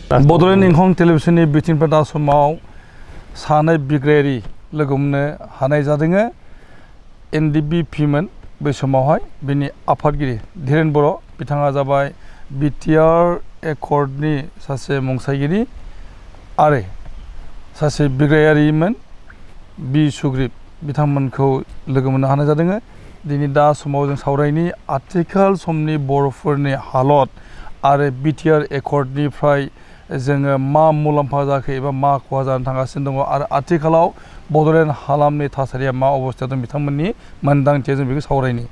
बड'लेण्ड इंखं टेलिभिजननि बिथिंनिफ्राय दा समाव सानै बिग्रायारि लोगो मोननो हानाय जादों। NDBPमोन बै समावहाय बिनि आफादगिरि धीरेन बर' बिथाङा जाबाय बिटिआर एकर्डनि सासे मुंसाइगिरि आरो सासे बिग्रायारिमोन बि सुग्रीब बिथांमोनखौ लोगो मोननो हानाय जादों। दिनै दा समाव जों सावरायनि आथिखाल समनि बर'फोरनि हालत आरो बिटिआर एकर्डनिफ्राय जोङो मा मुलाम्फा जाखो एबा मा खहा जानो थांगासिनो दङ आरो आथिखालाव बड'लेण्ड हालामनि थासारिया मा अबस्थायाव दं बिथांमोननि मोनदांथिया जों बेखौ सावरायनि।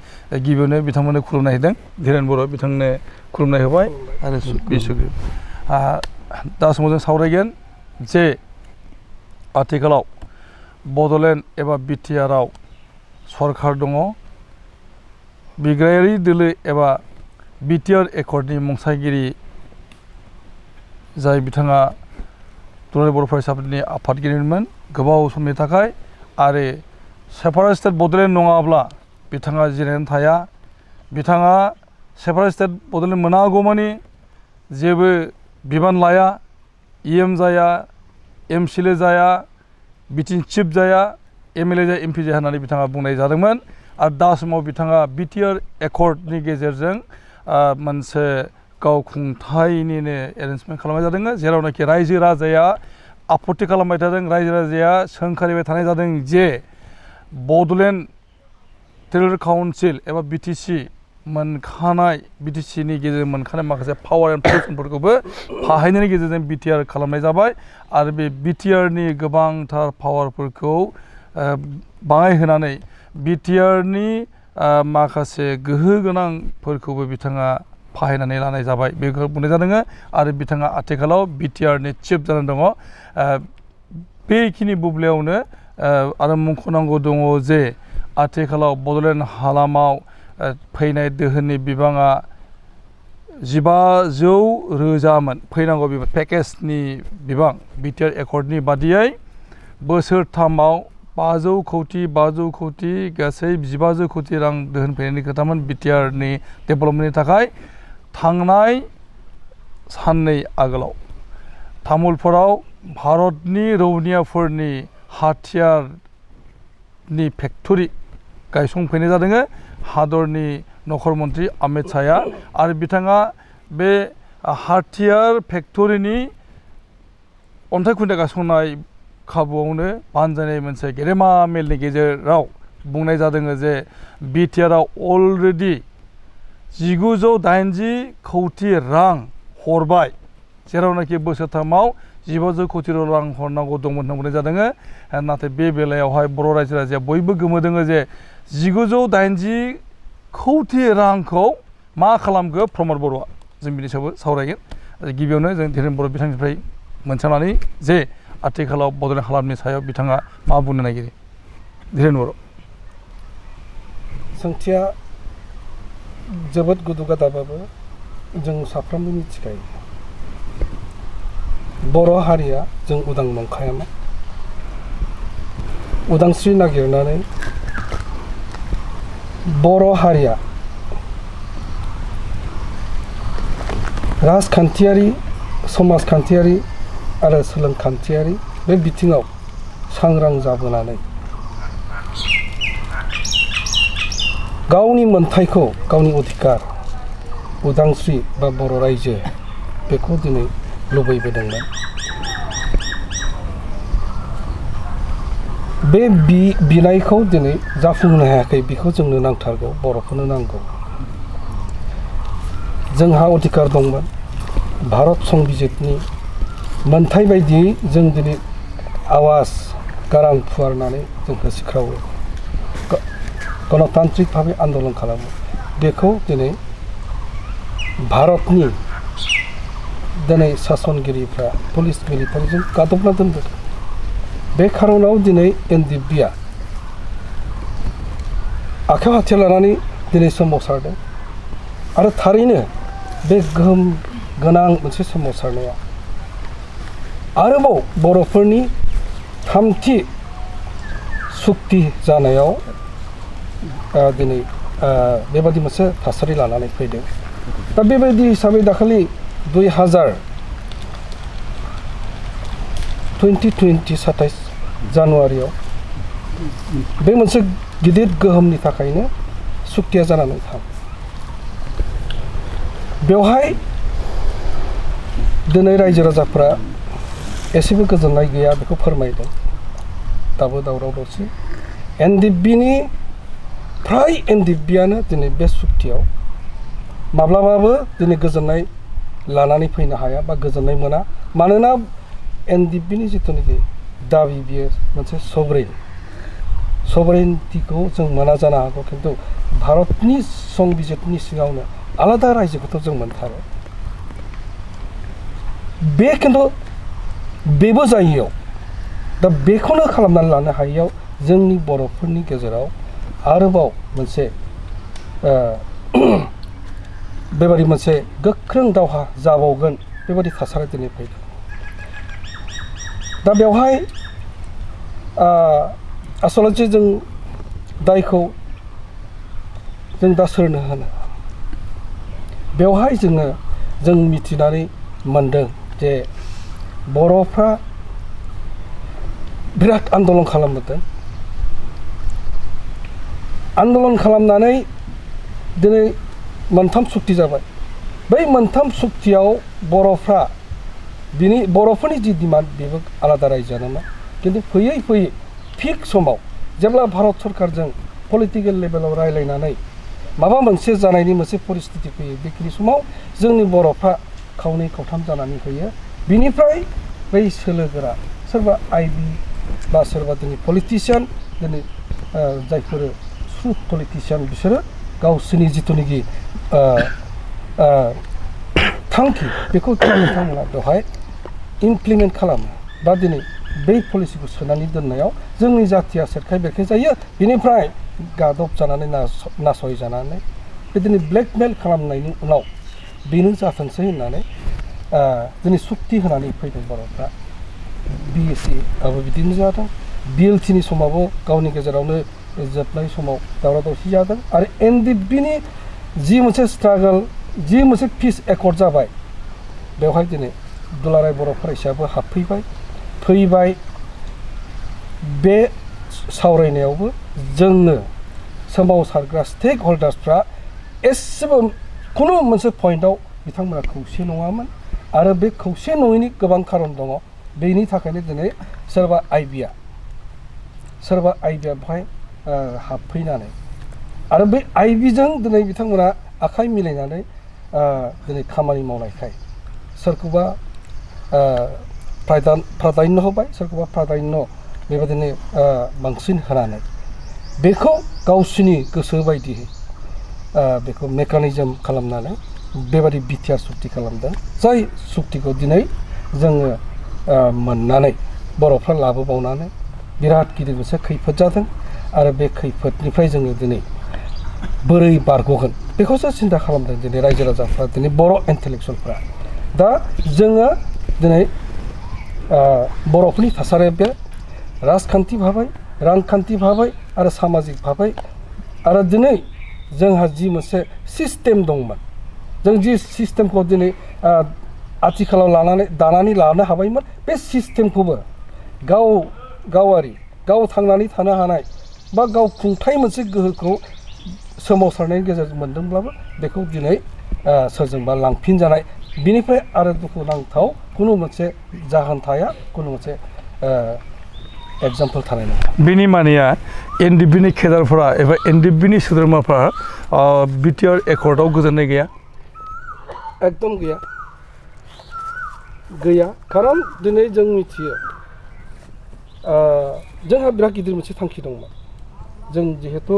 गिबियावनो बिथांमोननो खुलुमनाय होदों धीरेन बर' बिथांनो खुलुमनाय होबाय आरो बि सुग्रीब। दा समाव जों सावरायगोन जे आथिखालाव बड'लेण्ड एबा बिटिआरआव सरकार दङ, बिग्रायारि दोलो एबा बिटिआर एकर्डनि मुंसाइगिरि जाय बिथाङा दुलाराय बर' फरायसा आफादनि आफादगिरिमोन गोबाव समनि थाखाय आरो सेपारेट स्टेट बड'लेण्ड नङाब्ला बिथाङा जिरायनानै थाया। बिथाङा सेपारेट स्टेट बड'लेण्ड मोनागौमानि जेबो बिबान लाया, EM जाया, MCLA जाया, बिटिनि चिफ जाया, MLA जाया, MP जाया होननानै बिथाङा बुंनाय जादोंमोन। आरो दा समाव बिथाङा बिटिआर एकर्डनि गेजेरजों मोनसे गावखुंथायनिनो एरेन्जमेन्ट खालामनाय जादों, जेरावनाखि रायजो राजाया आपत्ति खालामबाय थादों, रायजो राजाया सोंखारिबाय थानाय जादों जे बड'लेण्ड टेरिट'रियेल काउन्सिल एबा BTC मोनखानाय BTCनि गेजेरजों मोनखानाय माखासे पावार एन्ड पजिसनफोरखौबो फाहायनायनि गेजेरजों बिटिआर खालामनाय जाबाय आरो बे बिटिआरनि गोबांथार पावारफोरखौ बाङाय होनानै बिटिआरनि माखासे गोहो गोनांफोरखौबो बिथाङा फाहायनानै लानाय जाबाय बेखौ बुंनाय जादों। आरो बिथाङा आथिखालाव बिटिआरनि चिफ जानानै दङ। बेखिनि बुब्लियावनो आरो मुंख'नांगौ दङ जे आथिखालाव बड'लेण्ड हालामाव फैनाय दोहोननि बिबाङा 15,000,000 फैनांगौ बिबां पेकेजनि बिबां बिटिआर एकर्डनि बादियै बोसोरथामाव 500 कौटि गासै 15 कौटि रां दोहोन फैनायनि खोथामोन बिटिआरनि डेभेलपमेन्टनि थाखाय। थांनाय साननै आगोलाव तामुलपुराव भारतनि रौनियाफोरनि हाथियारनि फेक्टरि गायसंफैनाय जादों हादरनि नखर मन्त्रि अमित शाहआ आरो बिथाङा बे हाथियार फेक्टरिनि अन्थाइ खुन्था गायसंनाय खाबुआवनो बानजायनाय मोनसे गेदेमा मेलनि गेजेराव बुंनाय जादों जे बिटिआरआव अलरेडि 1980 कौटि रां हरबाय, जेरावनाखि बोसोरथामाव 15 कौटि रां हरनांगौ दंमोन होनना बुंनाय जादों। नाथाय बे बेलायावहाय बर' रायजो राजाया बयबो गोमोदों जे 1980 कौटि रांखौ मा खालामखो प्रमद बर'आ। जों बिनि सायावबो सावरायगोन। गिबियावनो जों धीरेन बर' बिथांनिफ्राय मोनथिनानै जे आथिखालाव बड'लेण्ड हालामनि सायाव बिथाङा मा बुंनो नागिरो। धीरेन बर'। सोंथिया जोबोद गुदु गादाबाबो जों साफ्रोमबो मिथिखायो बर' हारिया जों उदां नंखायामोन। उदांस्रि नागिरनानै बर' हारिया राजखान्थियारि, समाजखान्थियारि आरो सोलोंखान्थियारि बे बिथिङाव सांग्रां जाबोनानै गावनि मोन्थायखौ, गावनि अधिकार, उदांस्रि बा बर' रायजो बेखौ दिनै लुबैबोदोंमोन। बे बिनायखौ दिनै जाफुंहोनो हायाखै, बेखौ जोंनो नांथारगौ, बर'फोरनो नांगौ। जोंहा अधिकार दंमोन। भारत संबिजितनि मोन्थाय बायदियै जों दिनै आवाज गारां फुवारनानै जों होसिख्रावो, गणतान्त्रिक भाबै आन्दलन खालामो। बेखौ दिनै भारतनि दिनै सासनगिरिफ्रा पुलिस मिलिटारिजों गादबना दोनदों। बे खार'नाव दिनै NDBआ आखायाव हाथियार लानानै दिनै सोमावसारदों आरो थारैनो बे गोहोम गोनां मोनसे सोमावसारनाया आरोबाव बर'फोरनि थामथि सुक्ति जानायाव दिनै बेबादि मोनसे थासारि लानानै फैदों। दा बेबायदि हिसाबै दाखालि 2020 27 जानुवारियाव बे मोनसे गिदिर गोहोमनि थाखायनो सुक्तिया जानानै थाङो बेवहाय दिनै रायजो राजाफ्रा एसेबो गोजोननाय गैया बेखौ फोरमायदों दाबो दावराव दावसि एनडिएफबिनि फ्राय एनडिएफबियानो दिनै बे सुक्तियाव माब्लाबाबो दिनै गोजोननाय लानानै फैनो हाया बा गोजोननाय मोना मानोना एनडिएफबिनि जिथुनाखि दाबि बियो मोनसे सभरेनटिखौ जों मोना जानो हागौ खिन्थु भारतनि संबिजितनि सिङावनो आलादा रायजोखौथ' जों मोनथारो बे खिन्थु बेबो जायैयाव दा बेखौनो खालामनानै लानो हायैयाव जोंनि बर'फोरनि गेजेराव आरोबाव मोनसे बेबादि मोनसे गोख्रों दावहा जाबावगोन बेबादि थासारि दिनै फैदों दा बेवहाय आसलथे जों दायखौ जों दा सोरनो होनो बेवहाय जों मिथिनानै मोनदों जे बर'फ्रा बिराद आन्दलन खालामबोदों आन्दलन खालामनानै दिनै मोनथाम सुक्ति जाबाय बै मोनथाम सुक्तियाव बर'फ्रा बर'फोरनि जि डिमान्ड बेबो आलादा रायजोआनोमोन खिन्थु फैयै फैयै थिग समाव जेब्ला भारत सरकारजों पलिटिकेल लेभेलाव रायलायनानै माबा मोनसे जानायनि मोनसे परिस्थिति फैयो बेखिनि समाव जोंनि बर'फ्रा खावनै खावथाम जानानै फैयो बिनिफ्राय बै सोलोगोरा सोरबा आइबि बा सोरबा दिनै पलिटिसियान दिनै जायफोर सुद पलिटिसियान बिसोरो गावसोरनि जिथुनाखि थांखि बेखौ बिथांमोना बेवहाय इमप्लिमेन्ट खालामो बा दिनै बै पलिसिखौ सोनानै दोननायाव जोंनि जाथिया सेरखाय बेरखाय जायो बिनिफ्राय गादब जानानै नासय जानानै बिदिनो ब्लेकमेल खालामनायनि उनाव बेनो जाथोंसै होननानै दिनै सुक्ति होनानै फैदों बर'फ्रा बिएससिआबो बिदिनो जादों बिएलटिनि समावबो गावनि गेजेरावनो जोबनाय समाव दावराव दावसि जादों आरो एनडिएफबिनि जि मोनसे स्ट्रागल जि मोनसे पिस एकर्ड जाबाय बेवहाय दिनै दुलाराय बर' फरायसायाबो हाबफैबाय फैबाय बे सावरायनायावबो जोंनो सोमावसारग्रा स्टेक हल्डार्सफ्रा एसेबो खुनु मोनसे पइन्टआव बिथांमोना खौसे नङामोन आरो बे खौसे नङैनि गोबां खारन दङ बेनि थाखायनो दिनै सोरबा आइबिया बेवहाय हाबफैनानै आरो बै आइबिजों दिनै बिथांमोना आखाइ मिलायनानै दिनै खामानि मावनायखाय सोरखौबा प्राधान्य होबाय सोरखौबा प्राधान्य बेबायदिनो बांसिन होनानै बेखौ गावसिनि गोसो बायदियै बेखौ मेकानिजम खालामनानै बेबादि बिटिआर सुक्ति खालामदों जाय सुक्तिखौ दिनै जोङो मोननानै बर'फ्रा लाबोबावनानै बिराद गिदिर मोनसे खैफोद जादों आरो बे खैफोदनिफ्राय जोङो दिनै बोरै बारग'गोन बेखौसो सिन्था खालामदों दिनै रायजो राजाफ्रा दिनै बर' इन्टेलेक्सुवेलफ्रा दा जोङो दिनै बर'फोरनि थासारिया बे राजखान्थि भाबै रांखान्थि भाबै आरो सामाजिक भाबै आरो दिनै जोंहा जि मोनसे सिस्टेम दंमोन जों जि सिस्टेमखौ दिनै आथिखालाव दानानै लानो हाबायमोन बे सिस्टेमखौबो गाव थांनानै थानो हानाय बा गाव खुंथाय मोनसे गोहोखौ सोमावसारनायनि गेजेरजों मोनदोंब्लाबो बेखौ दिनै सोरजोंबा लांफिनजानाय बिनिफ्राय आरो दुखुनांथाव खुनु मोनसे जाहोन थाया खुनु मोनसे एग्जाम्पल थानाय नङा बेनि मानिया एनडिएफबिनि केडारफोरा एबा एनडिएफबिनि सोद्रोमाफ्रा बिटिआर एकर्डआव गोजोननाय गैया एकदम गैया खारन दिनै जों मिथियो जोंहा बिराद गिदिर मोनसे थांखि दंमोन जों जिहेतु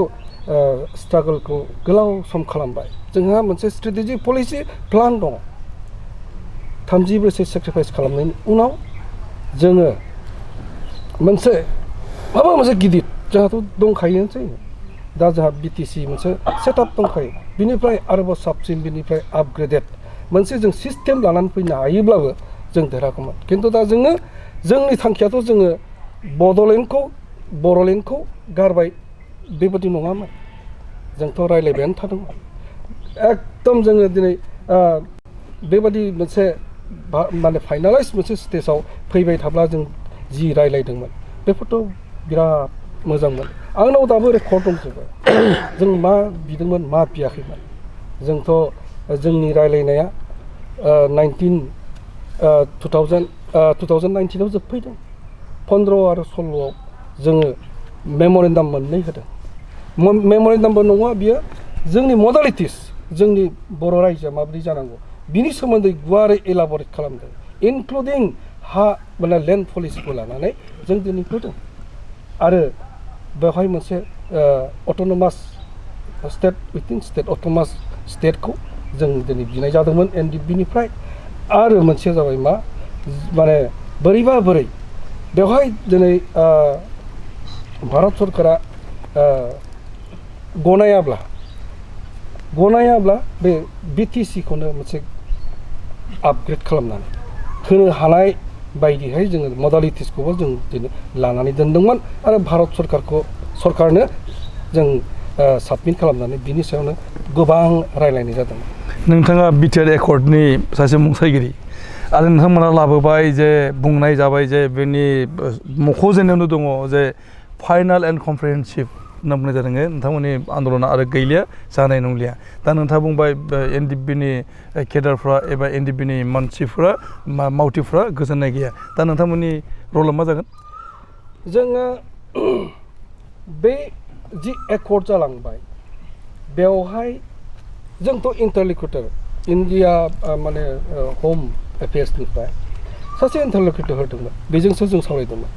स्ट्रागलखौ गोलाव सम खालामबाय जोंहा मोनसे स्ट्रेटेजि पलिसि प्लान दङ 30 बोसोर सेक्रिफाइस खालामनायनि उनाव जोङो मोनसे माबा मोनसे गिदिर जोंहाथ' दंखायोनोसै दा जोंहा बिटिसि मोनसे सेटआप दंखायो बिनिफ्राय आरोबाव साबसिन बिनिफ्राय आपग्रेडेड मोनसे जों सिस्टेम लानानै फैनो हायोब्लाबो जों देरहागौमोन खिन्थु दा जोंनि थांखियाथ' जोङो बर'लेण्डखौ गारबाय बेबादि नङामोन जोंथ' रायज्लायबायानो थादोंमोन एकदम जोङो दिनै बेबादि मोनसे माने फाइनालाइज मोनसे स्टेजाव फैबाय थाब्ला जों जि रायलायदोंमोन बेफोरथ' बिराद मोजांमोन आंनाव दाबो रेकर्ड दंजोबो जों मा बिदोंमोन मा बियाखैमोन जोंथ' जोंनि रायलायनाया 2019आव जोबफैदों 15 आरो 16आव जोङो मेम'रेन्डाम मोननै होदों मेम'रेन्डामबो नङा बियो जोंनि मडालिटिस जोंनि बर' रायजोआ माबायदि जानांगौ बिनि सोमोन्दै गुवारै एलाबरेट खालामदों इनक्लुडिं हा माने लेन्ड पलिसिखौ लानानै जों दिनै होदों आरो बेवहाय मोनसे अट'नमास स्टेट उइथिन स्टेट अट'नमास स्टेटखौ जों दिनै बिनाय जादोंमोन एनडिएफबिनिफ्राय आरो मोनसेया जाबाय मा माने बोरैबा बोरै बेवहाय दिनै भारत सरकारा गनायाब्ला बे बिटिसिखौनो मोनसे आपग्रेड खालामनानै होनो हानाय बायदिहाय जोङो मडालिटिसखौबो जों दिनै लानानै दोनदोंमोन आरो भारत सरकारनो जों साबमिट खालामनानै बिनि सायावनो गोबां रायलायनाय जादोंमोन नोंथाङा बिटिआर एकर्डनि सासे मुंसाइगिरि आरो नोंथांमोना लाबोबाय जे बुंनाय जाबाय जे बेनि मख'जेननायावनो दङ जे फाइनाल एन्ड कमप्रिहेन्सिभ होनना बुंनाय जादों नोंथांमोननि आन्दलना आरो गैलिया जानाय नंलिया दा नोंथाङा बुंबाय एनडिएफबिनि केडारफ्रा एबा एनडिएफबिनि मानसिफ्रा मावथिफ्रा गोजोननाय गैया दा नोंथांमोननि रला मा जागोन जोङो बे जि एकर्ड जालांबाय बेवहाय जोंथ' इन्टारलकुटर इन्डिया माने हम एफेयार्सनिफ्राय सासे इन्टारलकुटर होदोंमोन बेजोंसो जों सावरायदोंमोन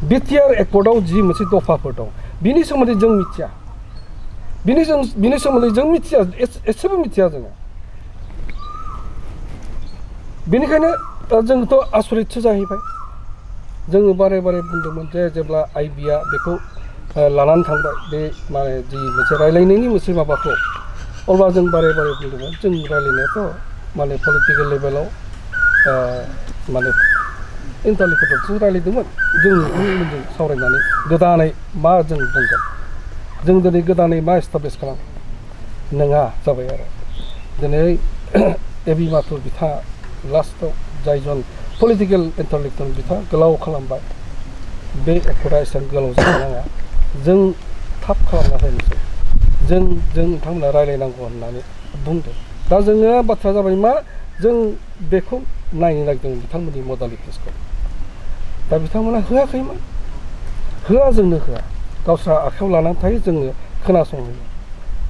बिटिआर एकर्डआव जि मोनसे दफाफोर दं बिनि सोमोन्दै जों मिथिया बिनि सोमोन्दै जों मिथिया एसेबो मिथिया जोङो बेनिखायनो जोंथ' आसरितसो जाहैबाय जोङो बारे बारे बुंदोंमोन जे जेब्ला आइबिआ बेखौ लानानै थांबाय बे माने जि मोनसे रायलायनायनि मोनसे माबाखौ अब्ला जों बारे बारे बुंदोंमोन जों रायलायनायाथ' माने पलिटिकेल लेभेलाव माने इन्टारलकुटरजों रायलायदोंमोन जों नोंथांमोनजों सावरायनानै गोदानै मा जों बुंगोन जों दिनै गोदानै मा एस्टाब्लिस खालाम नङा जाबाय आरो दिनै एबि माथुर बिथाङा लास्टआव जायजन पलिटिकेल इन्टारलेक्टुवेल बिथाङा गोलाव खालामबाय बे एकर्डआ एसेबां गोलाव जानो नाङा जों थाब खालामना होनोसै जों नोंथांमोना रायलायनांगौ होननानै बुंदों दा जोङो बाथ्रा जाबाय मा जों बेखौ नायनो नागिरदों बिथांमोननि मडालिटिसखौ दा बिथांमोना होआखैमोन होआ जोंनो होआ गावस्रा आखायाव लानानै थायो जोंनो खोनासंहोयो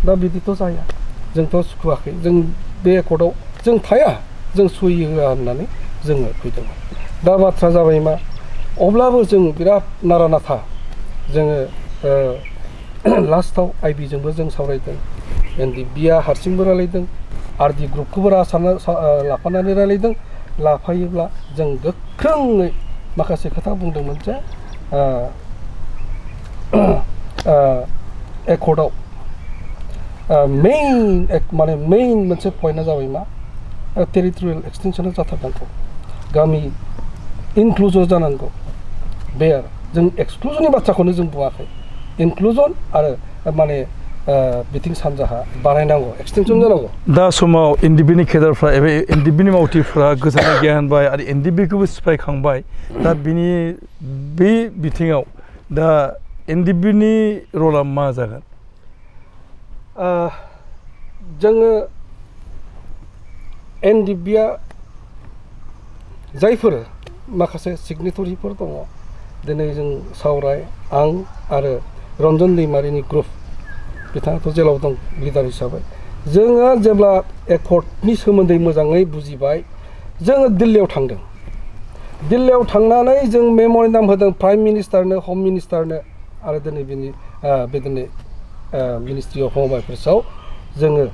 दा बिदिथ' जाया जोंथ' सुखुवाखै जों बे एकर्डआव जों थाया जों सहि होआ होननानै जोङो फैदोंमोन दा बाथ्रा जाबाय मा अब्लाबो जों बिराद नारा नाथा जोङो लास्टआव आइबिजोंबो जों सावरायदों एनडिएफबिआ हारसिंबो रायलायदों आरडि ग्रुपखौबो लाफानानै रायलायदों लाफायोब्ला जों गोख्रोङै माखासे खोथा बुंदोंमोन जे एकर्डआव मेइन मोनसे पइन्टआ जाबाय मा टेरिटरियेल एक्सटेनसना जाथारनांगौ गामि इनक्लुजन जानांगौ बे आरो जों एक्सक्लुजननि बाथ्राखौनो जों बुङाखै इनक्लुजन आरो माने बिथिं सानजाहा बानायनांगौ एक्सटेनसन जानांगौ दा समाव एनडिएफबिनि केडारफ्रा एबा एनडिएफबिनि मावथिफ्रा गोजोननाय गैया होनबाय आरो एनडिएफबिखौबो सिफायखांबाय दा बे बिथिङाव दा एनडिएफबिनि रला मा जागोन जोङो एनडिएफबिआ जायफोर माखासे सिगनेटरिफोर दङ दिनै जों सावराय आं आरो रन्जन दैमारिनि ग्रुप बिथाङाथ' जेलाव दं लिडार हिसाबै जोङो जेब्ला एकर्डनि सोमोन्दै मोजाङै बुजिबाय जोङो दिल्लीयाव थांदों दिल्लीयाव थांनानै जों मेम'रेन्डाम होदों प्राइम मिनिस्टारनो हम मिनिस्टारनो आरो दिनै बिदिनो मिनिस्ट्रि अफ हम एफेयार्सआव जोङो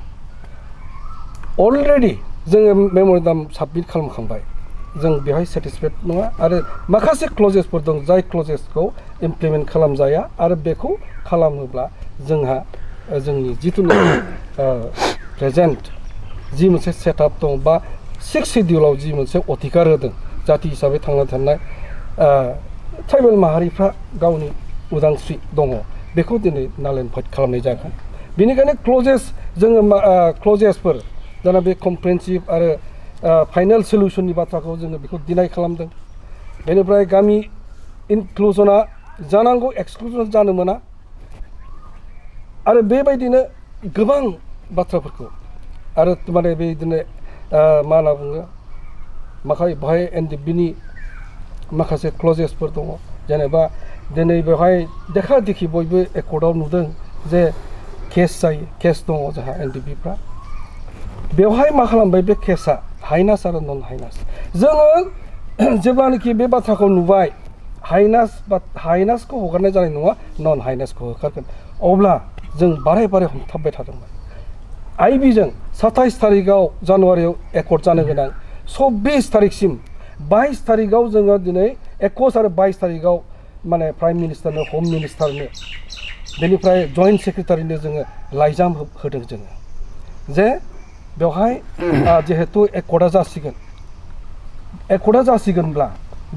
अलरेडि जोङो मेम'रेन्डाम साबमिट खालामखांबाय जों बेवहाय सेटिसफाइड नङा आरो माखासे क्लजेसफोर दं जाय क्लजेसखौ इमप्लिमेन्ट खालामजाया आरो बेखौ खालामोब्ला जोंहा जोंनि जिथु प्रेजेन्ट जि मोनसे सेटआप दं बा 6 सिडिउलाव जि मोनसे अधिकार होदों जाति हिसाबै थांना थानाय ट्राइबेल माहारिफ्रा गावनि उदांस्रि दङ बेखौ दिनै नाल एन्ड भइड खालामनाय जागोन बेनिखायनो क्लजेसफोर जाना बे कमप्रिहेन्सिभ आरो फाइनाल सल्युसननि बाथ्राखौ जोङो बेखौ डिनाय खालामदों बेनिफ्राय गामि इनक्लुजना जानांगौ एक्सक्लुजन जानो मोना आरो बेबायदिनो गोबां बाथ्राफोरखौ आरो माने बेबायदिनो मा होनना बुङो माखासे बेहाय एनडिबिनि माखासे क्लजेसफोर दङ जेनेबा दिनै बेवहाय देखा देखि बयबो एकर्डआव नुदों जे केस जायो केस दङ जोंहा एनडिबिफ्रा बेवहाय मा खालामबाय बे केसआ हाइनास आरो नन हाइनास जोङो जेब्लानाखि बे बाथ्राखौ नुबाय हाइनासखौ हगारनाय जानाय नङा नन हाइनासखौ होखारगोन अब्ला जों बारे बारे हमथाबबाय थादोंमोन आइबिजों 27 तारिखआव जानुवारियाव एकर्ड जानो गोनां 24 तारिखसिम 22 तारिखआव जोङो दिनै 21 आरो 22 तारिखआव माने प्राइम मिनिस्टारनो हम मिनिस्टारनो बेनिफ्राय जइन्ट सेक्रेटारिनो जोङो लाइजाम होदों जोङो जे बेवहाय जिहेतु एकर्डआ जासिगोनब्ला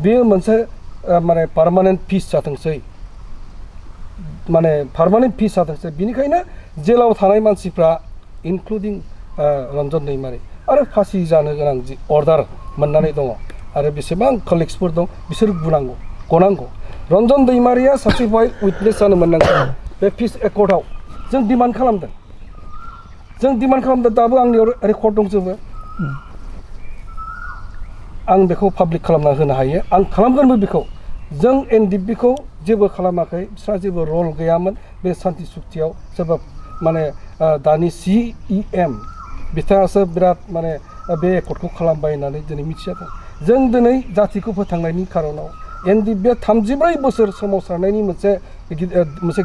बेयो मोनसे माने पार्मानेन्ट पिस जाथोंसै माने पार्मानेन्ट पिस जाथोंसै बिनिखायनो जेलाव थानाय मानसिफ्रा इनक्लुडिं रन्जन दैमारि आरो फासि जानो गोनां जि अर्डार मोननानै दङ आरो बेसेबां कलिग्सफोर दं बिसोर गनांगौ रन्जन दैमारिया सासे उइटनेस जानो मोननांगौ बे पिस एकर्डआव जों डिमान्ड खालामदों दाबो आंनियाव रेकर्ड दंजोबो आं बेखौ पाब्लिक खालामना होनो हायो आं खालामगोनबो बेखौ जों एनडिबिखौ जेबो खालामाखै बिस्रा जेबो रल गैयामोन बे सान्ति सुक्तियाव सोरबा माने दानि CEM बिथाङासो बिराद माने बे एकर्डखौ खालामबाय होननानै दिनै मिथिजादों जों दिनै जातिखौ फोथांनायनि खारनाव एनडिबिया 34 बोसोर सोमावसारनायनि मोनसे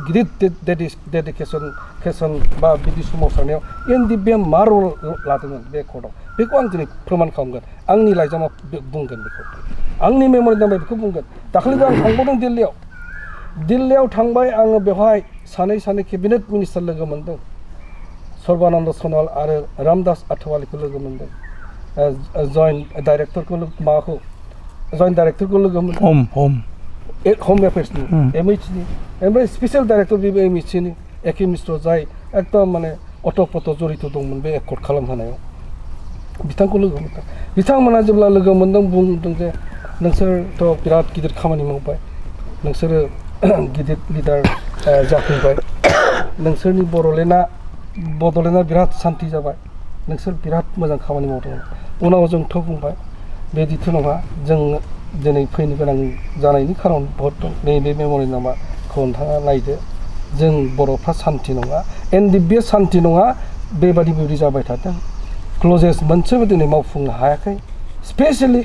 गिदिर डेडिकेसन बा बिदि सोमावसारनायाव एनडिबिया मा रल लादोंमोन बे एकर्डआव बेखौ आं दिनै फोरमान खालामगोन आंनि लाइजामा बुंगोन बेखौ आंनि मेम'रेन्डामआ बेखौ बुंगोन दाखालिबो आं थांबावदों दिल्लीयाव थांबाय आङो बेवहाय सानै केबिनेट मिनिस्टार लोगो मोनदों सर्बानन्द सनवाल आरो रामदास आथवालिखौ लोगो मोनदों जइन्ट डाइरेक्टरखौ लोगो मोनदों होम एफेयार्सनि MHनि ओमफ्राय स्पेसियेल डाइरेक्टर बेबो MHनि एके मिश्र जाय एकदम माने अट'पट' जरित दंमोन बे एकर्ड खालामहोनायाव बिथांखौ लोगो मोनदों बिथांमोना जेब्ला लोगो मोनदों बुंदों जे नोंसोरथ' बिराद गिदिर खामानि मावबाय नोंसोरो गिदिर लिडार जाफैबाय नोंसोरनि बड'लेण्डआ बिराद सान्ति जाबाय नोंसोर बिराद मोजां खामानि मावदोंमोन उनाव जोंथ' बुंबाय बेदिथ' नङा जों दिनै फैनो गोनां जानायनि खारन बहुत दं नैबे मेम'रेन्डामखौ नोंथाङा नायदो जों बर'फ्रा सान्ति नङा एनडिबिया सान्ति नङा बेबायदि जाबाय थादों क्लजेस मोनसेबो दिनै मावफुंनो हायाखै स्पेसियेलि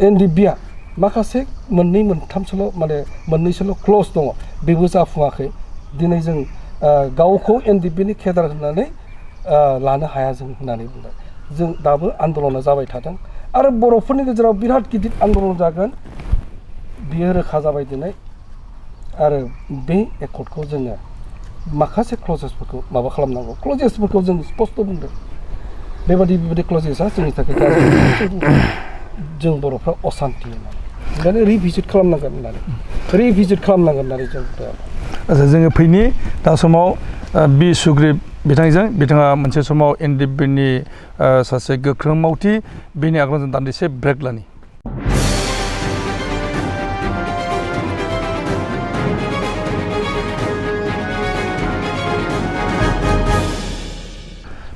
एनडिबिया माखासे मोननैसोल' क्लज दङ बेबो जाफुङाखै दिनै जों गावखौ एनडिबिनि केडार होननानै लानो हाया जों होननानै बुंबाय जों दाबो आन्दलना जाबाय थादों आरो बर'फोरनि गेजेराव बिराद गिदिर आन्दलन जागोन बियो रोखा जाबाय दिनै आरो बे एकर्डखौ जोङो माखासे क्लजेसफोरखौ माबा खालामनांगौ क्लजेसफोरखौ जों स्पष्ट बुंदों बेबायदि क्लजेसआ जोंनि थाखाय जों बर'फ्रा असान्ति होननानै रिभिजिट खालामनांगोन होननानै जों आচ্ছা जोङो फैनि दा समाव बि सुग्रीब बिथाङा मोनसे समाव एनडिबिनि सासे गोख्रों मावथि बेनि आगोलाव जों दान्दिसे ब्रेक लानि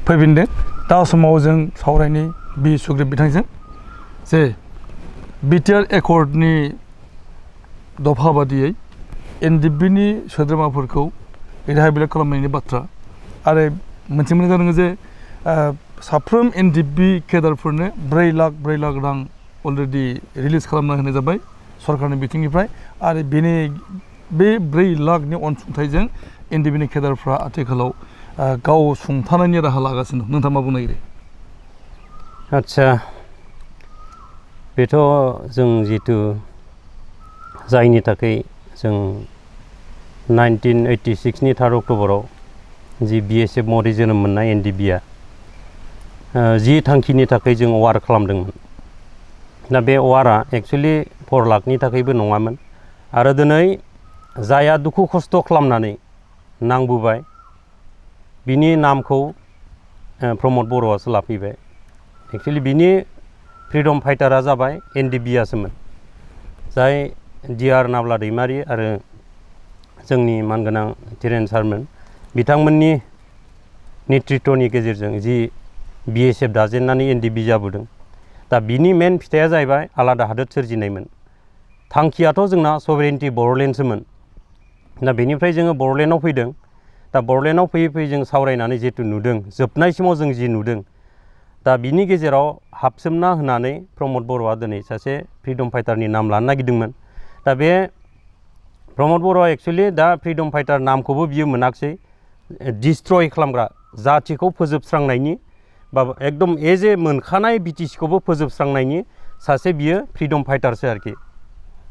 फैफिनदों दा समाव जों सावरायनि बि सुग्रीब बिथांजों जे बिटिआर एकर्डनि दफा बादियै एनडिबिनि सोद्रोमाफोरखौ रिहाबिलिट खालामनायनि बाथ्रा आरो मोनसे जादों जे साफ्रोम एनडिबि केडारफोरनो 4 लाख रां अलरेडि रिलिज खालामना होनाय जाबाय सरकारनि बिथिंनिफ्राय आरो बे 4 लाखनि अनसुंथाइजों एनडिबिनि केडारफ्रा आथिखालाव गाव सुंथानायनि राहा लागासिनो दं नोंथाङा मा बुंनो नागिरो आच्छा बेथ' जों जितु जायनि थाखाय जों 1986 नि 3 अक्ट'बराव जि BSF महरै जोनोम मोननाय एनडिबिआ जि थांखिनि थाखाय जों वार खालामदोंमोन दा बे वारआ एक्चुअलि 4 लाखनि थाखायबो नङामोन आरो दिनै जायहा दुखु खस्थ' खालामनानै नांबोबाय बिनि नामखौ प्रमद बर'आसो लाफैबाय एक्चुअलि बिनि फ्रिडम फाइटारा जाबाय एनडिबिआसोमोन जाय DR नाब्ला दैमारि आरो जोंनि मानगोनां धिरेन सारमोन बिथांमोननि नेतृत्वनि गेजेरजों जि BSF दाजेननानै NDB जाबोदों दा बिनि मेन फिथाइया जाहैबाय आलादा हादोर सोरजिनायमोन थांखियाथ' जोंना सभरेनिटि बर'लेण्डसोमोन दा बेनिफ्राय जोङो बर'लेण्डआव फैदों दा बर'लेण्डआव फैयै फैयै जों सावरायनानै जिहेतु नुदों जोबनायसिमाव जों जि नुदों दा बिनि गेजेराव हाबसोमना होनानै प्रमद बर'आ दिनै सासे फ्रिडम फाइटारनि नाम लानो नागिरदोंमोन दा बे प्रमद बर'आ एक्सुवेलि दा फ्रिडम फाइटार नामखौबो बियो मोनाखिसै डिस्ट्रय खालामग्रा जाथिखौ फोजोबस्रांनायनि बा एकदम एज ए मोनखानाय BTCखौबो फोजोबस्रांनायनि सासे बियो फ्रिडम फाइटारसो आरोखि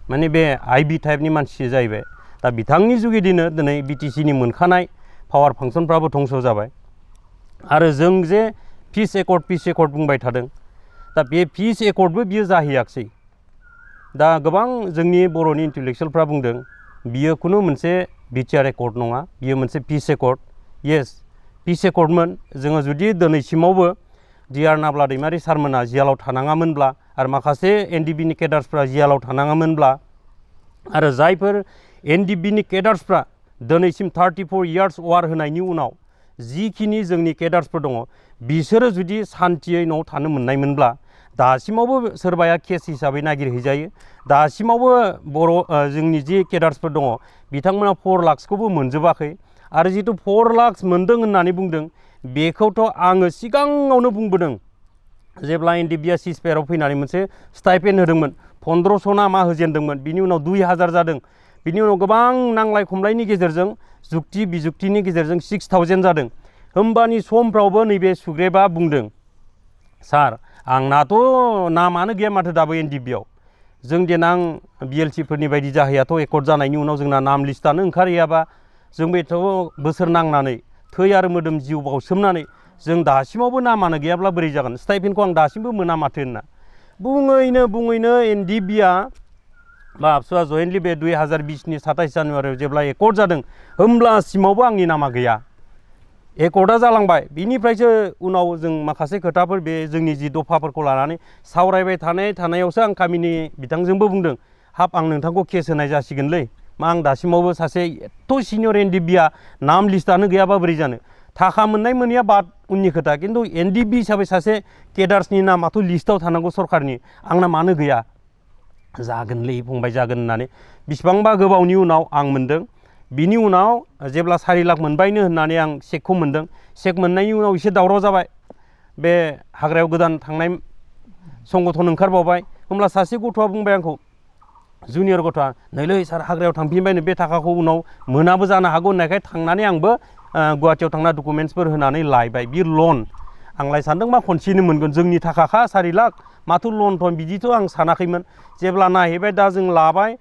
माने बे IB टाइपनि मानसि जाहैबाय दा बिथांनि जुगिदिनो दिनै BTCनि मोनखानाय पावार फांसनफ्राबो धंस जाबाय आरो जों जे पिस एकर्ड बुंबाय थादों दा बे पिस एकर्डबो बियो जाहैयाखिसै दा गोबां जोंनि बर'नि इन्टेलेक्सुयेलफ्रा बुंदों बियो खुनु मोनसे बिटिआर एकर्ड नङा बियो मोनसे पिस एकर्ड येस पिस एकर्डमोन जोङो जुदि दिनैसिमावबो DR नाब्ला दैमारि सारमोना जियालाव थानाङामोनब्ला आरो माखासे NDBनि केडार्सफ्रा जियालाव थानाङामोनब्ला आरो जायफोर NDBनि केडार्सफ्रा दिनैसिम 34 इयार्स वार होनायनि उनाव जिखिनि जोंनि केडार्सफोर दङ बिसोरो जुदि सान्थियै न'आव थानो मोननायमोनब्ला दासिमावबो सोरबाया केस हिसाबै नागिरहैजायो दासिमावबो जोंनि जि केडार्सफोर दङ बिथांमोना 4 लाखखौबो मोनजोबाखै आरो जितु 4 लाख मोनदों होननानै बुंदों बेखौथ' आङो सिगाङावनो बुंबोदों जेब्ला NDBआ सिजफायाराव फैनानै मोनसे स्टाइपेन्ड होदोंमोन 1500 ना मा होजेनदोंमोन बिनि उनाव 2000 जादों बिनि उनाव गोबां नांलाय खमलायनि गेजेरजों जुक्ति बिजुक्तिनि गेजेरजों 6000 जादों होमबानि समफ्रावबो नैबे सुग्रेबा बुंदों सार आंनाथ' नामानो गैया माथो दाबो NDBआव जों देनां BLC फोरनि बायदि जाहैयाथ' एकर्ड जानायनि उनाव जोंना नाम लिस्टआनो ओंखारहैयाबा जों बेथ' बोसोर नांनानै थै आरो मोदोम जिउ बावसोमनानै जों दासिमावबो नामानो गैयाब्ला बोरै जागोन स्टाइपेन्डखौ आं दासिमबो मोना माथो होनना बुङैनो NDBआ बा आबसुआ जयेन्टलि बे 2020नि 27 जानुवारियाव जेब्ला एकर्ड जादों होमब्लासिमावबो आंनि नामा गैया एकर्डआ जालांबाय बिनिफ्रायसो उनाव जों माखासे खोथाफोर बे जोंनि जि दफाफोरखौ लानानै सावरायबाय थानायावसो आं गामिनि बिथांजोंबो बुंदों हाब आं नोंथांखौ केस होनाय जासिगोनलै मा आं दासिमावबो सासे एथ' सिनियर NDBआ नाम लिस्टआनो गैयाबा बोरै जानो थाखा मोननाय मोनैया बाद उननि खोथा खिन्थु NDB हिसाबै सासे केडार्सनि नामाथ' लिस्टआव थानांगौ सरकारनि आंना मानो गैया जागोनलै फंबाय जागोन होननानै बिसिबांबा गोबावनि उनाव आं मोनदों बिनि उनाव जेब्ला 4 लाख मोनबायनो होननानै आं चेकखौ मोनदों चेक मोननायनि उनाव एसे दावराव जाबाय बे हाग्रायाव गोदान थांनाय संगठन ओंखारबावबाय होमब्ला सासे गथ'आ बुंबाय आंखौ जुनियर गथ'आ नैलै सार हाग्रायाव थांफिनबायनो बे थाखाखौ उनाव मोनाबो जानो हागौ होननायखाय थांनानै आंबो गुवाहाटियाव थांना डकुमेन्टसफोर होनानै लायबाय बि लन आंलाय सानदों मा खनसेनो मोनगोन जोंनि थाखाखा 4 लाख माथो लन थन बिदिथ' आं सानाखैमोन जेब्ला नायहैबाय दा जों लाबाय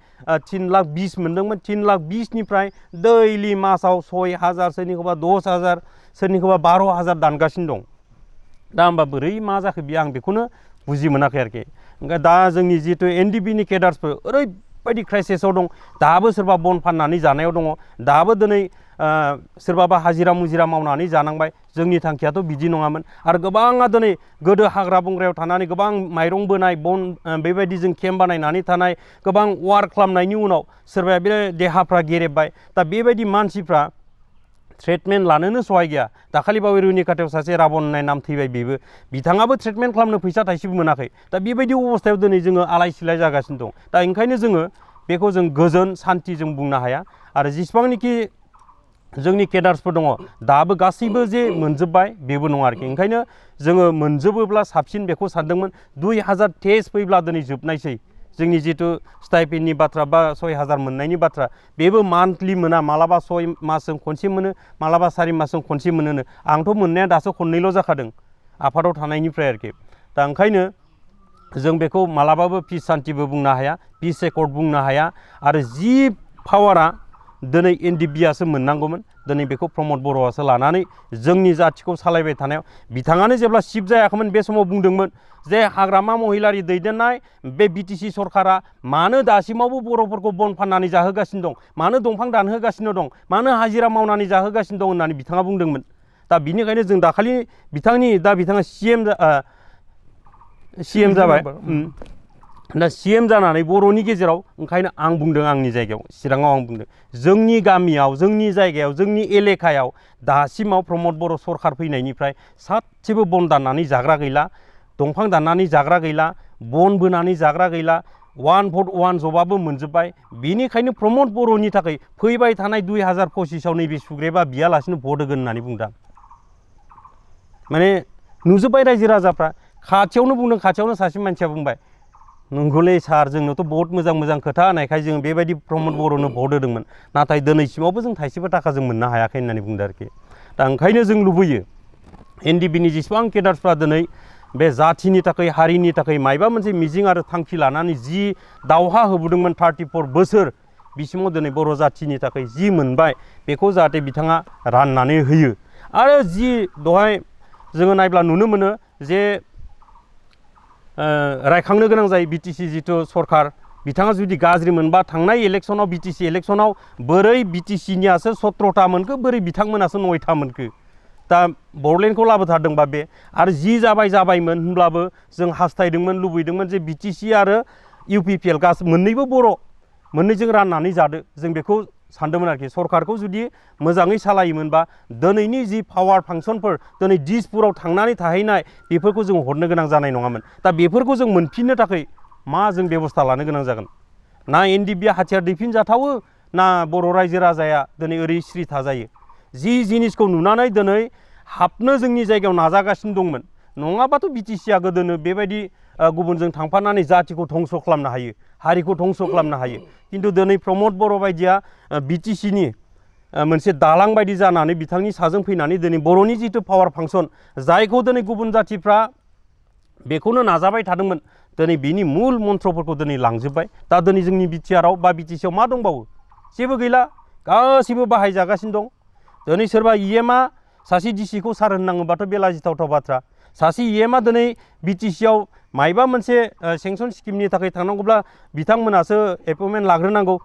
3 लाख 20 मोनदोंमोन 3 लाख 20 निफ्राय दैलि मासाव 6000 सोरनिखौबा 10000 सोरनिखौबा 12000 दानगासिनो दं दा होमबा बोरै मा जाखो बियो आं बेखौनो बुजि मोनाखै आरोखि दा जोंनि जितु NDBनि केडार्सफोर ओरैबायदि क्राइसिसआव दं दाबो सोरबा बन फाननानै जानायाव दङ दाबो दिनै सोरबाबा हाजिरा मुजिरा मावनानै जानांबाय जोंनि थांखियाथ' बिदि नङामोन आरो गोबाङा दिनै गोदो हाग्रा बंग्रायाव थानानै गोबां माइरं बोनाय बन बेबायदि जों केम्प बानायनानै थानाय गोबां वार खालामनायनि उनाव सोरबाया बे देहाफ्रा गेरेबबाय दा बेबायदि मानसिफ्रा ट्रिटमेन्ट लानोनो सहाय गैया दाखालि बावै रुनिकाटायाव सासे राबन होननाय नाम थैबाय बेबो बिथाङाबो ट्रिटमेन्ट खालामनो फैसा थाइसेबो मोनाखै दा बेबायदि अबस्थायाव दिनै जोङो आलाय सिलाय जागासिनो दं दा ओंखायनो जोङो बेखौ जों गोजोन सान्थि जों बुंनो हाया आरो जेसेबांनाखि जोंनि केडार्सफोर दङ दाबो गासैबो जे मोनजोब्बाय बेबो नङा आरोखि ओंखायनो जोङो मोनजोबोब्ला साबसिन बेखौ सानदोंमोन 2023 फैब्ला दिनै जोबनायसै जोंनि जितु स्टाइपेन्डनि बाथ्रा बा 6000 मोननायनि बाथ्रा बेबो मान्थलि मोना मालाबा 6 मासजों खनसे मोनो मालाबा 4 मासजों खनसे मोनोनो आंथ' मोननाया दासो खननैल' जाखादों आफादाव थानायनिफ्राय आरोखि दा ओंखायनो जों बेखौ मालाबाबो पिस सान्थिबो बुंनो हाया पिस एकर्ड बुंनो हाया आरो जि पावारा दिनै NDBआसो मोननांगौमोन दिनै बेखौ प्रमद बर'आसो लानानै जोंनि जाथिखौ सालायबाय थानायाव बिथाङानो जेब्ला चिफ जायाखैमोन बे समाव बुंदोंमोन जे हाग्रामा महिलारि दैदेननाय बे BTC सरकारा मानो दासिमावबो बर'फोरखौ बन फाननानै जाहोगासिनो दं मानो दंफां दानहोगासिनो दं मानो हाजिरा मावनानै जाहोगासिनो दं होननानै बिथाङा बुंदोंमोन दा बिनिखायनो जों दाखालि बिथाङा CM जाबाय दा CM जानानै बर'नि गेजेराव ओंखायनो आं बुंदों आंनि जायगायाव चिराङाव आं बुंदों जोंनि गामियाव जोंनि जायगायाव जोंनि एलेकायाव दासिमाव प्रमद बर' सरखार फैनायनिफ्राय सासेबो बन दाननानै जाग्रा गैला दंफां दाननानै जाग्रा गैला बन बोनानै जाग्रा गैला 1 vote 1 जबाबो मोनजोब्बाय बेनिखायनो प्रमद बर'नि थाखाय फैबाय थानाय 2025आव नैबे सुग्रेबा बियालासिनो भट होगोन होननानै बुंदों माने नुजोब्बाय रायजो राजाफ्रा खाथियावनो बुंदों खाथियावनो सासे मानसिया बुंबाय नंगौलै सार जोंनोथ' बहुत मोजां मोजां खोथा होनायखाय जों बेबायदि प्रमद बर'नो भट होदोंमोन नाथाय दिनैसिमावबो जों थाइसेबो थाखा जों मोननो हायाखै होननानै बुंदों आरोखि दा ओंखायनो जों लुबैयो NDBनि जेसेबां केडारफ्रा दिनै बे जाथिनि थाखाय हारिनि थाखाय मायबा मोनसे मिजिं आरो थांखि लानानै जि दावहा होबोदोंमोन 34 बोसोर बिसिमाव दिनै बर' जाथिनि थाखाय जि मोनबाय बेखौ जाहाथे बिथाङा राननानै होयो आरो जि दहाय जोङो नायब्ला नुनो मोनो जे रायखांनो गोनां जायो BTC जिथु सरकार बिथाङा जुदि गाज्रि मोनबा थांनाय इलेक्सनाव BTC इलेक्सनाव बोरै BTCनियासो 17था मोनखो बोरै बिथांमोनासो 9था मोनखो दा बड'लेण्डखौ लाबोथारदोंबा बे आरो जि जाबायमोन होनब्लाबो जों हास्थायदोंमोन लुबैदोंमोन जे BTC आरो UPPL गासै मोननैबो बर' मोननैजों राननानै जादो जों बेखौ सानदोंमोन आरोखि सरकारखौ जुदि मोजाङै सालायोमोनबा दिनैनि जि पावार फांसनफोर दिनै दिसपुराव थांनानै थाहैनाय बेफोरखौ जों हरनो गोनां जानाय नङामोन दा बेफोरखौ जों मोनफिननो थाखाय मा जों बेबस्था लानो गोनां जागोन ना NDBआ हाथियार दैफिनजाथावो ना बर' रायजो राजाया दिनै ओरै सिरि थाजायो जि जिनिसखौ नुनानै दिनै हाबनो जोंनि जायगायाव नाजागासिनो दंमोन नङाबाथ' BTCआ गोदोनो बेबायदि गुबुनजों थांफानानै जातिखौ धंस' खालामनो हायो हारिखौ धंस' खालामनो हायो खिन्थु दिनै प्रमद बर' बायदिया BTCनि मोनसे दालां बायदि जानानै बिथांनि साजों फैनानै दिनै बर'नि जिथु पावार फांसन जायखौ दिनै गुबुन जातिफ्रा बेखौनो नाजाबाय थादोंमोन दिनै बिनि मुल मन्त्रफोरखौ दिनै लांजोब्बाय दा दिनै जोंनि BTRआव बा BTCआव मा दंबावो जेबो गैला गासिबो बाहायजागासिनो दं दिनै सोरबा EMआ सासे DCखौ सार होननाङोबाथ' बे लाजिथावथाव बाथ्रा सासे EMआ दिनै BTCआव मायबा मोनसे सेंसन स्किमनि थाखाय थांनांगौब्ला बिथांमोनासो एपइन्टमेन्ट लाग्रोनांगौ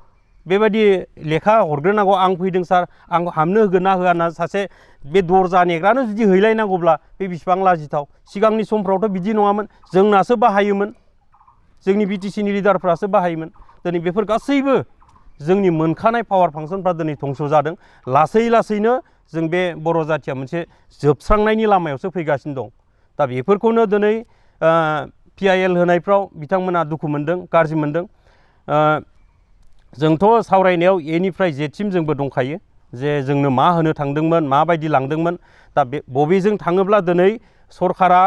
बेबायदि लेखा हरग्रोनांगौ आं फैदों सार आं हाबनो होगोन ना होआ ना सासे बे दरजा नेग्रानो जुदि हैलायनांगौब्ला बे बिसिबां लाजिथाव सिगांनि समफ्रावथ' बिदि नङामोन जोंनासो बाहायोमोन जोंनि BTCनि लिडारफ्रासो बाहायोमोन दिनै बेफोर गासैबो जोंनि मोनखानाय पावार फांसनफ्रा दिनै धंस' जादों लासै लासैनो जों बे बर' जाथिया मोनसे जोबस्रांनायनि लामायावसो फैगासिनो दं दा बेफोरखौनो दिनै PIL होनायफ्राव बिथांमोना दुखु मोनदों गाज्रि मोनदों जोंथ' सावरायनायाव Aनिफ्राय Zसिम जोंबो दंखायो जे जोंनो मा होनो थांदोंमोन माबायदि लांदोंमोन दा बे बबेजों थाङोब्ला दिनै सरकारा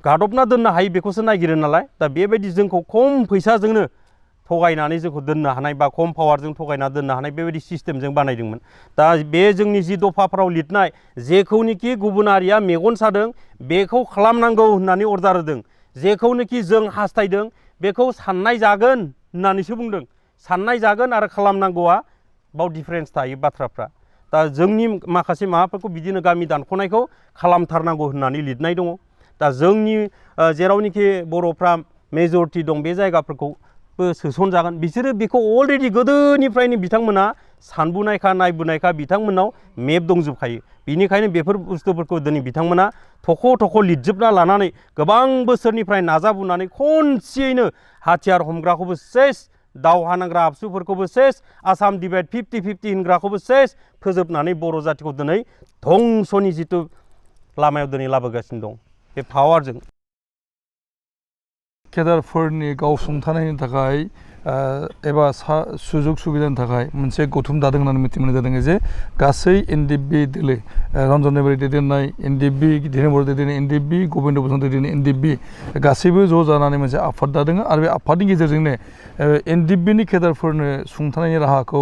गादबना दोननो हायो बेखौसो नागिरो नालाय दा बेबायदि जोंखौ खम फैसाजोंनो थगायनानै जोंखौ दोननो हानाय बा खम पावारजों थगायना दोननो हानाय बेबायदि सिस्टेमजों बानायदोंमोन दा बे जोंनि जि दफाफ्राव लिरनाय जेखौनोखि गुबुनारिया मेगन सादों बेखौ खालामनांगौ होननानै अर्डार होदों जेखौनोखि जों हास्थायदों बेखौ साननाय जागोन होननानैसो बुंदों साननाय जागोन आरो खालामनांगौआ बाव डिफारेन्स थायो बाथ्राफ्रा दा जोंनि माखासे माबाफोरखौ बिदिनो गामि दानख'नायखौ खालामथारनांगौ होननानै लिरनाय दङ दा जोंनि जेरावनोखि बर'फ्रा मेजरिटि दं बे जायगाफोरखौबो सोसनजागोन बिसोरो बेखौ अलरेडि गोदोनिफ्रायनो बिथांमोना सानबोनायखा नायबोनायखा बिथांमोनाव मेप दंजोबखायो बिनिखायनो बेफोर बुस्थुफोरखौ दिनै बिथांमोना थख' थख' लिरजोबना लानानै गोबां बोसोरनिफ्राय नाजाबोनानै खनसेयैनो हाथियार हमग्राखौबो सेस दावहा नांग्रा आबसुफोरखौबो सेस आसाम डिभाइड 50-50 होनग्राखौबो सेस फोजोबनानै बर' जातिखौ दिनै धंस'नि जिथु लामायाव दिनै लाबोगासिनो दं बे पावारजों केदारफोरनि गावसुंथानायनि थाखाय एबा सुजुग सुबिदानि थाखाय मोनसे गौथुम दादों होननानै मिथि मोननाय जादों जे गासै NDB दोलो रन्जन नार्जारि दैदेननाय NDB धिरेन बर' दैदेननाय NDB गबिन्द बसुमतारी दैदेननाय NDB गासैबो ज' जानानै मोनसे आफाद दादों आरो बे आफादनि गेजेरजोंनो NDBनि केदारफोरनो सुंथानायनि राहाखौ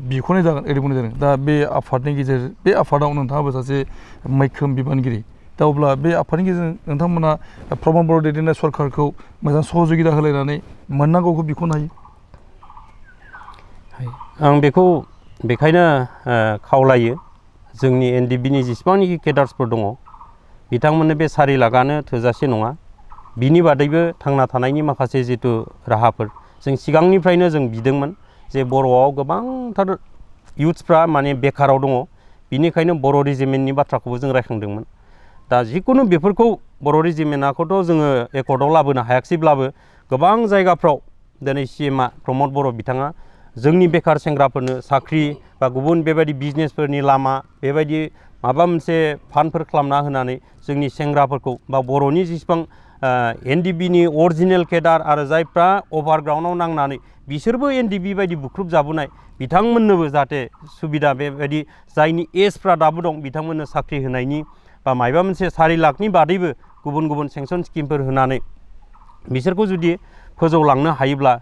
बिख'नाय जागोन ओरै बुंनाय जादों दा बे आफादनि गेजेर बे आफादाव नोंथाङाबो सासे मैखोम बिबानगिरि दा अब्ला बे आफादनि गेजेरजों नोंथांमोना प्रमद बर' दैदेननाय सरकारखौ मोजां सहजुगिता होलायनानै मोननांगौखौ बिख'नो हायो आं बेखौ बेखायनो खावलायो जोंनि NDBनि जेसेबांनाखि केडार्सफोर दङ बिथांमोननो बे 4 लाखआनो थोजासे नङा बिनि बादैबो थांना थानायनि माखासे जिथु राहाफोर जों सिगांनिफ्रायनो जों बिदोंमोन जे बर'आव गोबांथार इयुथ्सफ्रा माने बेकाराव दङ बिनिखायनो बर' रेजिमेन्टनि बाथ्राखौबो जों रायखांदोंमोन दा जिकुनु बेफोरखौ बर' रेजिमेन्टखौथ' जोङो एकर्डआव लाबोनो हायाखैब्लाबो गोबां जायगाफ्राव दिनै CMआ प्रमद बर' बिथाङा जोंनि बेकार सेंग्राफोरनो साख्रि बा गुबुन बेबायदि बिजनेसफोरनि लामा बेबायदि माबा मोनसे फान्डफोर खालामना होनानै जोंनि सेंग्राफोरखौ बा बर'नि जेसेबां NDBनि अरिजिनेल केडार आरो जायफ्रा अभारग्राउन्डआव नांनानै बिसोरबो NDB बायदि बुख्रुब जाबोनाय बिथांमोननोबो जाहाथे सुबिदा बेबायदि जायनि एजफ्रा दाबो दं बिथांमोननो साख्रि होनायनि बा माबा मोनसे 4 लाखनि बादैबो गुबुन गुबुन सेंसन स्किमफोर होनानै बिसोरखौ जुदि फोजौलांनो हायोब्ला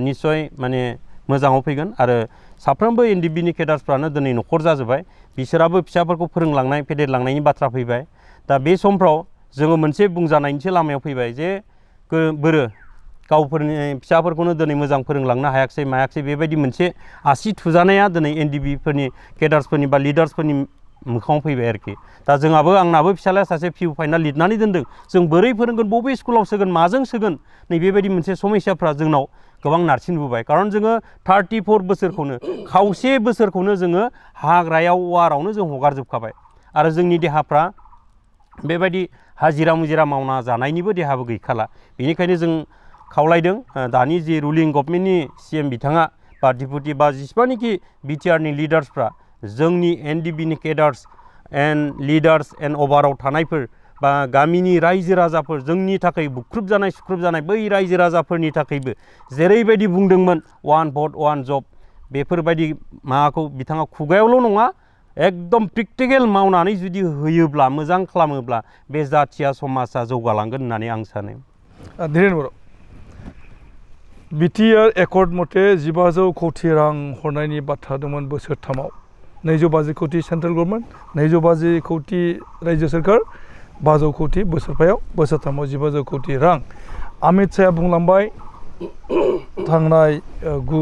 निश्चय माने मोजाङाव फैगोन आरो साफ्रोमबो NDBनि केडार्सफ्रानो दिनै न'खर जाजोब्बाय बिसोराबो फिसाफोरखौ फोरोंलांनाय फेदेरलांनायनि बाथ्रा फैबाय दा बे समफ्राव जोङो मोनसे बुंजानायनिसो लामायाव फैबाय जे बोरो गावफोरनि फिसाफोरखौनो दिनै मोजां फोरोंलांनो हायाखिसै मायाखिसै बेबायदि मोनसे आसि थुजानाया दिनै NDBफोरनि केडार्सफोरनि बा लिडार्सफोरनि मोखाङाव फैबाय आरोखि दा जोंहाबो आंनाबो फिसालाया सासे पिउ फाइनाल लिरनानै दोनदों जों बोरै फोरोंगोन बबे स्कुलाव सोगोन माजों सोगोन नैबेबायदि मोनसे समस्याफ्रा जोंनाव गोबां नारसिनबोबाय खारन जोङो 34 बोसोरखौनो खावसे बोसोरखौनो जोङो हाग्रायाव वारावनो जों हगारजोबखाबाय आरो जोंनि देहाफ्रा बेबायदि हाजिरा मुजिरा मावना जानायनिबो देहाबो गैखाला बेनिखायनो जों खावलायदों दानि जि रुलिं गभर्नमेन्टनि CM बिथाङा बा डिपुटि बा जेसेबांनाखि बिटिआरनि लिडार्सफ्रा जोंनि NDBनि केडार्स एन्ड लिडार्स एन्ड अभाराव थानायफोर बा गामिनि रायजो राजाफोर जोंनि थाखाय बुख्रुब जानाय सुख्रुब जानाय बै रायजो राजाफोरनि थाखायबो जेरैबायदि बुंदोंमोन 1 भट 1 जब बेफोरबायदि माबाखौ बिथाङा खुगायावल' नङा एकदम प्रेक्टिकेल मावनानै जुदि होयोब्ला मोजां खालामोब्ला बे जाथिया समाजा जौगालांगोन होननानै आं सानो धीरेन बर' बिटिआर एकर्ड मथे 1500 कोटि रां हरनायनि बाथ्रा दंमोन बोसोरथामाव 250 कोटि सेन्ट्रेल गभर्नमेन्ट 250 कोटि रायजो सोरखार 500 कोटि बोसोरफायाव बोसोरथामाव 1500 कोटि रां अमित शाहआ बुंलांबाय थांनाय 9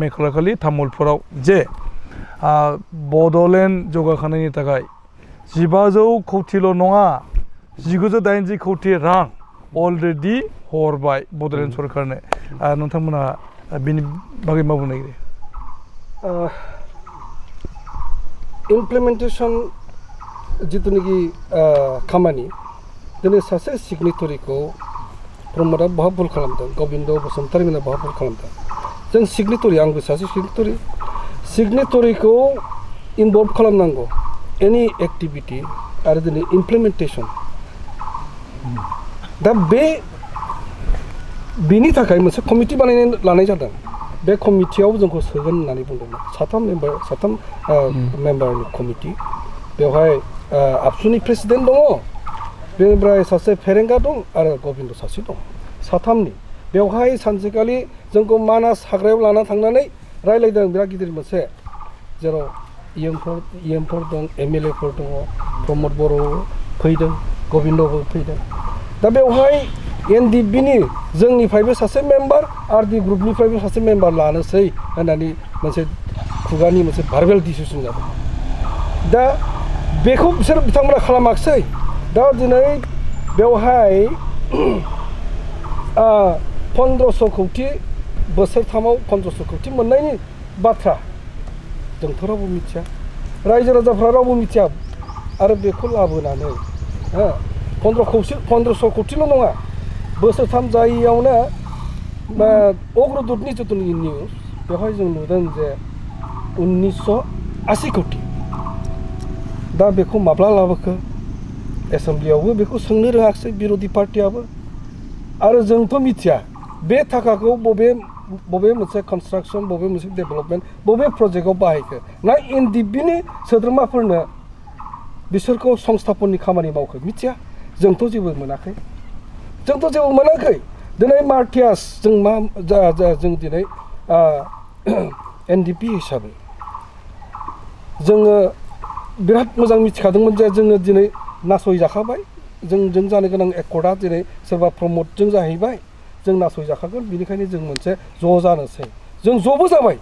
मे खालि तामुलपुराव जे बड'लेण्ड जौगाखांनायनि थाखाय 1500 कोटिल' नङा 1980 कोटि रां अलरेडि हरबाय बड'लेण्ड सरकारनो नोंथांमोना बिनि बागै मा बुंनो नागिरो इमप्लिमेन्टेसन जितुनिखि खामानि दिनै सासे सिगनेटरिखौ प्रमदआ बहा भुल खालामदों गबिन्द बसुमतारी मोनहा बहा भुल खालामदों जों सिगनेटरि आंबो सासे सिगनेटरिखौ इनभल्भ खालामनांगौ एनि एक्टिभिटि आरो दिनै इमप्लिमेन्टेसन दा बेनि थाखाय मोनसे कमिटि बानायनानै लानाय जादों बे कमिटियाव जोंखौ सोगोन होननानै बुंदोंमोन 3 मेम्बारनि कमिटि बेवहाय आबसुनि प्रेसिडेन्ट दङ बेनिफ्राय सासे फेरेंगा दं आरो गबिन्द सासे दं 3नि बेवहाय सानसेखालि जोंखौ मानास हाग्रायाव लाना थांनानै रायलायदों बिराद गिदिर मोनसे जेराव इएमफोर दं MLAफोर दङ प्रमद बर' फैदों गबिन्दबो फैदों दा बेवहाय NDBनि जोंनिफ्रायबो सासे मेम्बार RD ग्रुपनिफ्रायबो सासे मेम्बार लानोसै होननानै मोनसे खुगानि मोनसे भार्बेल डिसिसन जादों दा बेखौ बिथांमोना खालामाखिसै दा दिनै बेवहाय 1500 कोटि बोसोरथामाव 1500 कोटि मोननायनि बाथ्रा जोंथ' रावबो मिथिया रायजो राजाफ्रा रावबो मिथिया आरो बेखौ लाबोनानै 1500 कोटिल' नङा बोसोरथाम जायैयावनो अग्रदूतनि जिथुनिखि निउस बेवहाय जों नुदों जे 1980 कोटि दा बेखौ माब्ला लाबोखो एसेम्ब्लियावबो बेखौ सोंनो रोङाखिसै बिर'धि पार्टियाबो आरो जोंथ' मिथिया बे थाखाखौ बबे मोनसे कनस्ट्राक्सन बबे मोनसे डेभेलपमेन्ट बबे प्रजेक्टआव बाहायखो ना NDBनि सोद्रोमाफोरनो बिसोरखौ संस्थापननि खामानि मावखो मिथिया जोंथ' जेबो मोनाखै दिनै मार्टियास जों जों दिनै NDP हिसाबै जोङो बिराद मोजां मिथिखादोंमोन जे जोङो दिनै नासयजाखाबाय जों जानो गोनां एकर्डआ दिनै सोरबा प्रमदजों जाहैबाय जों नासयजाखागोन बेनिखायनो जों मोनसे ज' जानोसै जों ज'बो जाबाय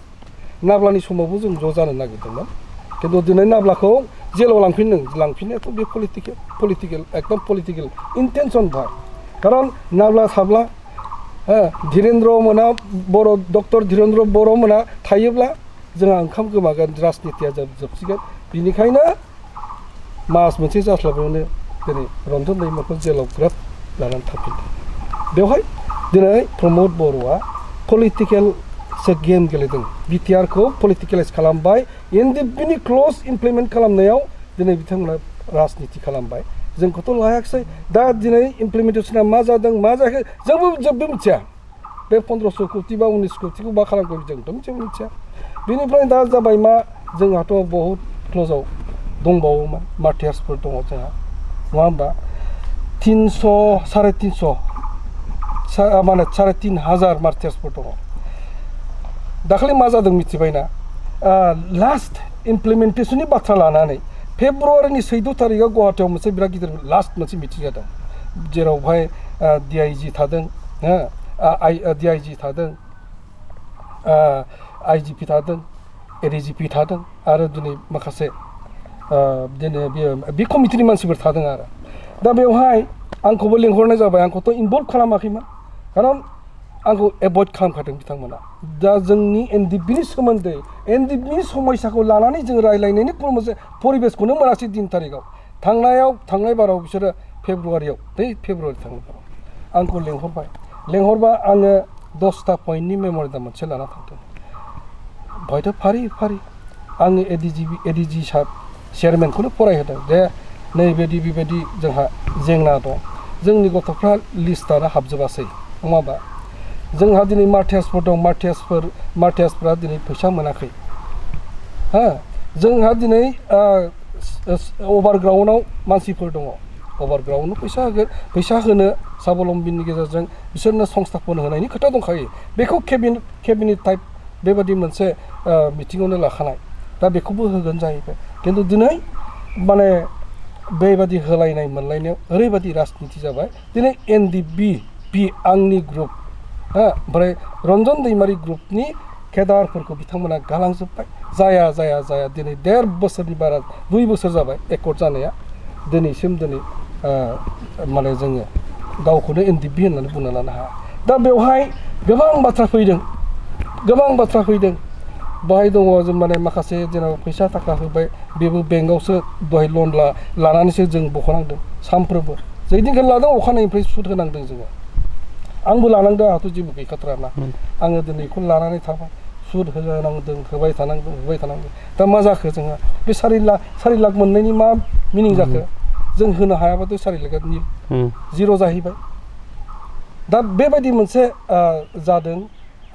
नाब्लानि समावबो जों ज' जानो नागिरदोंमोन खिन्थु दिनै नाब्लाखौ जेलाव लांफिननायाथ' बे पलिटिकेल एकदम पलिटिकेल इन्टेनसन भार खारन नाब्ला थाब्ला धीरेन्द्र मोना बर' डक्टर धीरेन्द्र बर' मोना थायोब्ला जोंहा ओंखाम गोमागोन राजनितिया जोबसिगोन बेनिखायनो मास मोनसे जास्लाबैयावनो दिनै रन्जन दैमाखौ जेलाव ग्राब लानानै थांफिनदों बेवहाय दिनै प्रमद बर'आ पलिटिकेल गेम गेलेदों बिटिआरखौ पलिटिकेलाइज खालामबाय एनडिपिनि क्लज इमप्लिमेन्ट खालामनायाव दिनै बिथांमोना राजनिति खालामबाय जोंखौथ' लायाखिसै दा दिनै इमप्लिमेन्टेसना मा जादों मा जायाखै जोंबो मिथिया बे 1500 कोटि बा 19 कोटिखौ मा खालामगोन जोंथ' मिथिया बेनिफ्राय दा जाबाय मा जोंहाथ' बहुत क्लजाव दंबावोमोन मार्टियार्सफोर दङ जोंहा नङा होमबा 300 350 माने 3500 मार्टियार्सफोर दङ दाखालि मा जादों मिथिबायना लास्ट इमप्लिमेन्टेसननि बाथ्रा लानानै फेब्रुवारिनि 14 तारिखआव गुवाहाटीयाव मोनसे बिराद गिदिर लास्ट मोनसे मिटिं जादों जेरावहाय DIG थादों DIG थादों IGP थादों ADGP थादों आरो दिनै माखासे दिनै बे कमिटिनि मानसिफोर थादों आरो दा बेवहाय आंखौबो लिंहरनाय जाबाय आंखौथ' इनभल्भ खालामाखैमोन खारन आंखौ एभयड खालामखादों बिथांमोना दा जोंनि एनडिपिनि सोमोन्दै एनडिपिनि समयसाखौ लानानै जों रायलायनायनि खुनु मोनसे परिबेसखौनो मोनासै 3 तारिखआव थांनाय बाराव बिसोरो फेब्रुवारियाव बै फेब्रुवारि थांनाय बाराव आंखौ लेंहरबा आङो 10टा पइन्टनि मेम'रेन्डाम मोनसे लाना थांदों बेवहायथ' फारि आङो एडिजि साब चेयारमेनखौनो फरायहोदों जे नैबायदि बेबायदि जोंहा जेंना दं जोंनि गथ'फ्रा लिस्टआनो हाबजोबासै नङा होमबा जोंहा दिनै मार्टियार्सफोर दं मार्टियार्सफोरा दिनै फैसा मोनाखै जोंहा दिनै अभारग्राउन्डआव मानसिफोर दङ अभारग्राउन्डआव फैसा होनो साबलम्बिनि गेजेरजों बिसोरनो संस्थापन होनायनि खोथा दंखायो बेखौ केबिनेट टाइप बेबायदि मोनसे मिटिङावनो लाखानाय दा बेखौबो होगोन जाहैबाय खिन्थु दिनै माने बेबायदि होलायनाय मोनलायनायाव ओरैबायदि राजनिति जाबाय दिनै एनडिपि आंनि ग्रुप ओमफ्राय रन्जन दैमारि ग्रुपनि केडारफोरखौ बिथांमोना गालांजोब्बाय जाया दिनै 1.5 बोसोरनि बारा 2 बोसोर जाबाय एकर्ड जानाया दिनैसिम माने जोङो गावखौनो एनडिपि होननानै बुंना लानो हाया दा बेवहाय गोबां बाथ्रा फैदों बाहाय दङ जों माने माखासे जेनेबा फैसा थाखा होबाय बेबो बेंकआवसो दहाय लन लानानैसो जों बख'नांदों सानफ्रोमबो जैदिनखालि लादों अखानायनिफ्राय सुद होनांदों जोङो आंबो लानांदों आंहाथ' जेबो गैखाथाराना आङो दिनै बेखौ लानानै थाबाय सुद होबाय थानांदों दा मा जाखो जोंहा बे 4 लाख मोननायनि मा मिनिं जाखो जों होनो हायाबाथ' 4 लाखा जिर' जाहैबाय दा बेबायदि मोनसे जादों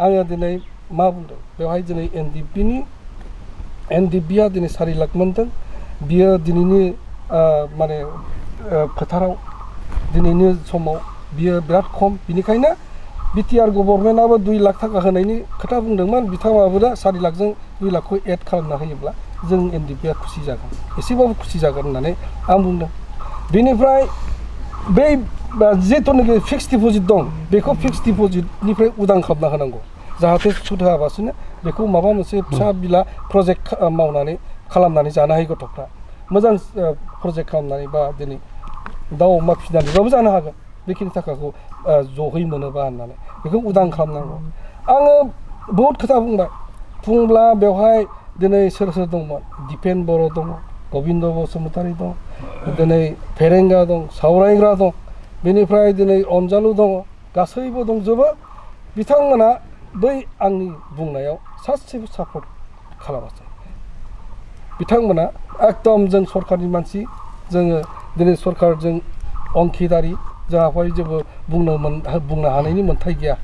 आङो दिनै मा बुंदों बेवहाय दिनै एनडिपिआ दिनै 4 लाख मोनदों बियो दिनैनि माने फोथाराव दिनैनि समाव बियो बिराद खम बिनिखायनो बिटिआर गभर्नमेन्टआबो 2 लाख थाखा होनायनि खोथा बुंदोंमोन बिथाङाबो दा 4 लाखजों 2 लाखखौ एड खालामना होयोब्ला जों एनडिपिआ खुसि जागोन एसेबाबो खुसि जागोन होननानै आं बुंदों बेनिफ्राय बै जिथुनाखि फिक्स डिप'जिट दं बेखौ फिक्स डिप'जिटनिफ्राय उदां खालामना होनांगौ जाहाथे सुद होआबासिनो बेखौ माबा मोनसे फिसा बिला प्रजेक्ट मावनानै खालामनानै जानो हायो गथ'फ्रा मोजां प्रजेक्ट खालामनानै बा दिनै दाउ अमा फिसिनानैबाबो जानो हागोन बेखिनि थाखाखौ जहै मोनोबा होननानै बेखौ उदां खालामनांगौ आङो बहुद खोथा बुंब्ला बेवहाय दिनै सोर दंमोन दिपेन बर' दङ गबिन्द बसुमतारी दं दिनै फेरेंगा दं सावरायग्रा दं बेनिफ्राय दिनै अनजालु दङ गासैबो दंजोबो बिथांमोना बै आंनि बुंनायाव सासेबो सापर्ट खालामासै बिथांमोना एकदम जों सरकारनि मानसि जोङो दिनै सरकारजों अंखिदारि जोंहाय जेबो बुंनो हानायनि मोन्थाय गैया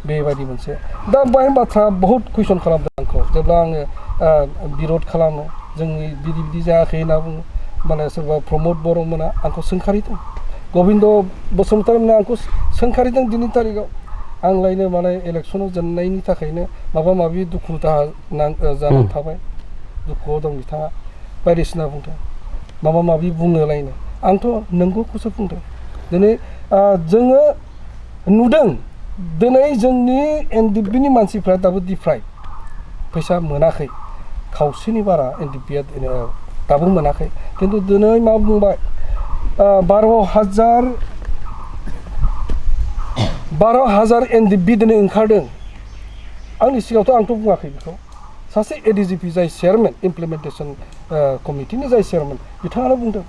बेबायदि मोनसे दा बाहाय बाथ्रा बहुत कुइसन खालामदों आंखौ जेब्ला आङो बिरद खालामो जोंनि बिदि जायाखै होनना बुङो माने सोरबा प्रमद बर'मोना आंखौ सोंखारिदों गबिन्द बसुमतारीमोना आंखौ सोंखारिदों दिनै तारिखआव आंलायनो माने इलेक्सनाव जेननायनि थाखायनो माबा माबि दुखु दाहा जानानै थाबाय दुखुआव दं बिथाङा बायदिसिना बुंदों माबा माबि बुङोलायनो आंथ' नंगौखौसो बुंदों दिनै जोङो नुदों दिनै जोंनि एनडिपिनि मानसिफ्रा दाबो डिफ्राइड फैसा मोनाखै खावसेनि बारा एनडिपिआ दाबो मोनाखै खिन्थु दिनै मा बुंबाय 12,000 एनडिपि दिनै ओंखारदों आंनि सिगाङावथ' आंथ' बुङाखै बेखौ सासे एडिजिपि जाय चेयारमेन इमप्लिमेन्टेसन कमिटिनि जाय चेयारमेन बिथाङानो बुंदों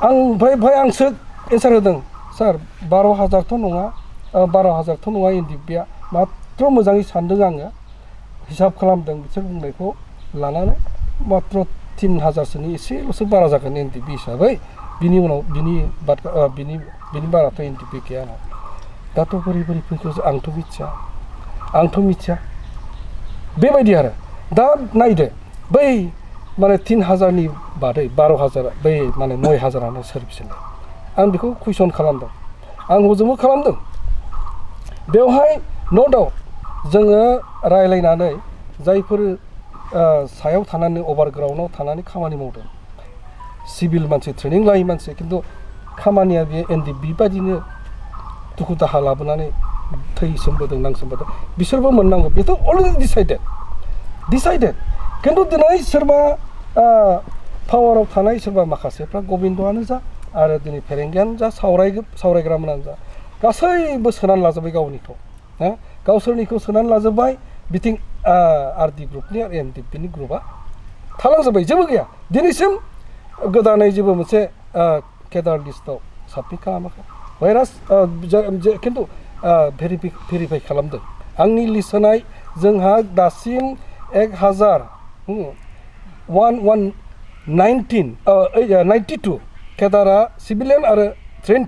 आं ओमफ्राय आंसो एन्सार होदों सार 12,000थ' नङा 12,000थ' नङा एनडिपिआ मात्र मोजाङै सानदों आङो हिसाब खालामदों बिसोर बुंनायखौ लानानै मात्र 3,000सोनि एसेल'सो बारा जागोन एनडिपि हिसाबै बिनि उनाव बिनि बाराथ' एनडिपि गैया दाथ' बोरै फैखो आंथ' मिथिया बेबायदि आरो दा नायदो बै माने 3,000नि बादै 12,000 बै माने 9,000आनो सोर बिसोरनो आं बेखौ कुइसन खालामदों आं हजोंबो खालामदों बेवहाय न' डाउट जोङो रायलायनानै जायफोर सायाव थानानै अभारग्राउन्डआव थानानै खामानि मावदों सिभिल मानसि ट्रेनिं लायै मानसि खिन्थु खामानिया बे एनडिपि बादिनो दुखु दाहा लाबोनानै थैसोमबोदों नांसोमबोदों बिसोरबो मोननांगौ बेथ' अलरेडि डिसाइडेड खिन्थु दिनै सोरबा पावाराव थानाय सोरबा माखासेफ्रा गबिन्दआनो जा आरो दिनै फेरेंगियानो जा सावरायग्रामोनानो जा गासैबो सोनानै लाजोब्बाय गावनिखौ गावसोरनिखौ सोनानै लाजोब्बाय बिथिं आरडि ग्रुपनि आरो एनडिपिनि ग्रुपआ थालांजोब्बाय जेबो गैया दिनैसिम गोदानै जेबो मोनसे केडार लिस्टआव साबमिट खालामाखै भाइरास खिन्थु भेरिफाइ खालामदों आंनि लिस्ट होनाय जोंहा दासिम 1,192 केदारा सिभिलियान आरो ट्रेन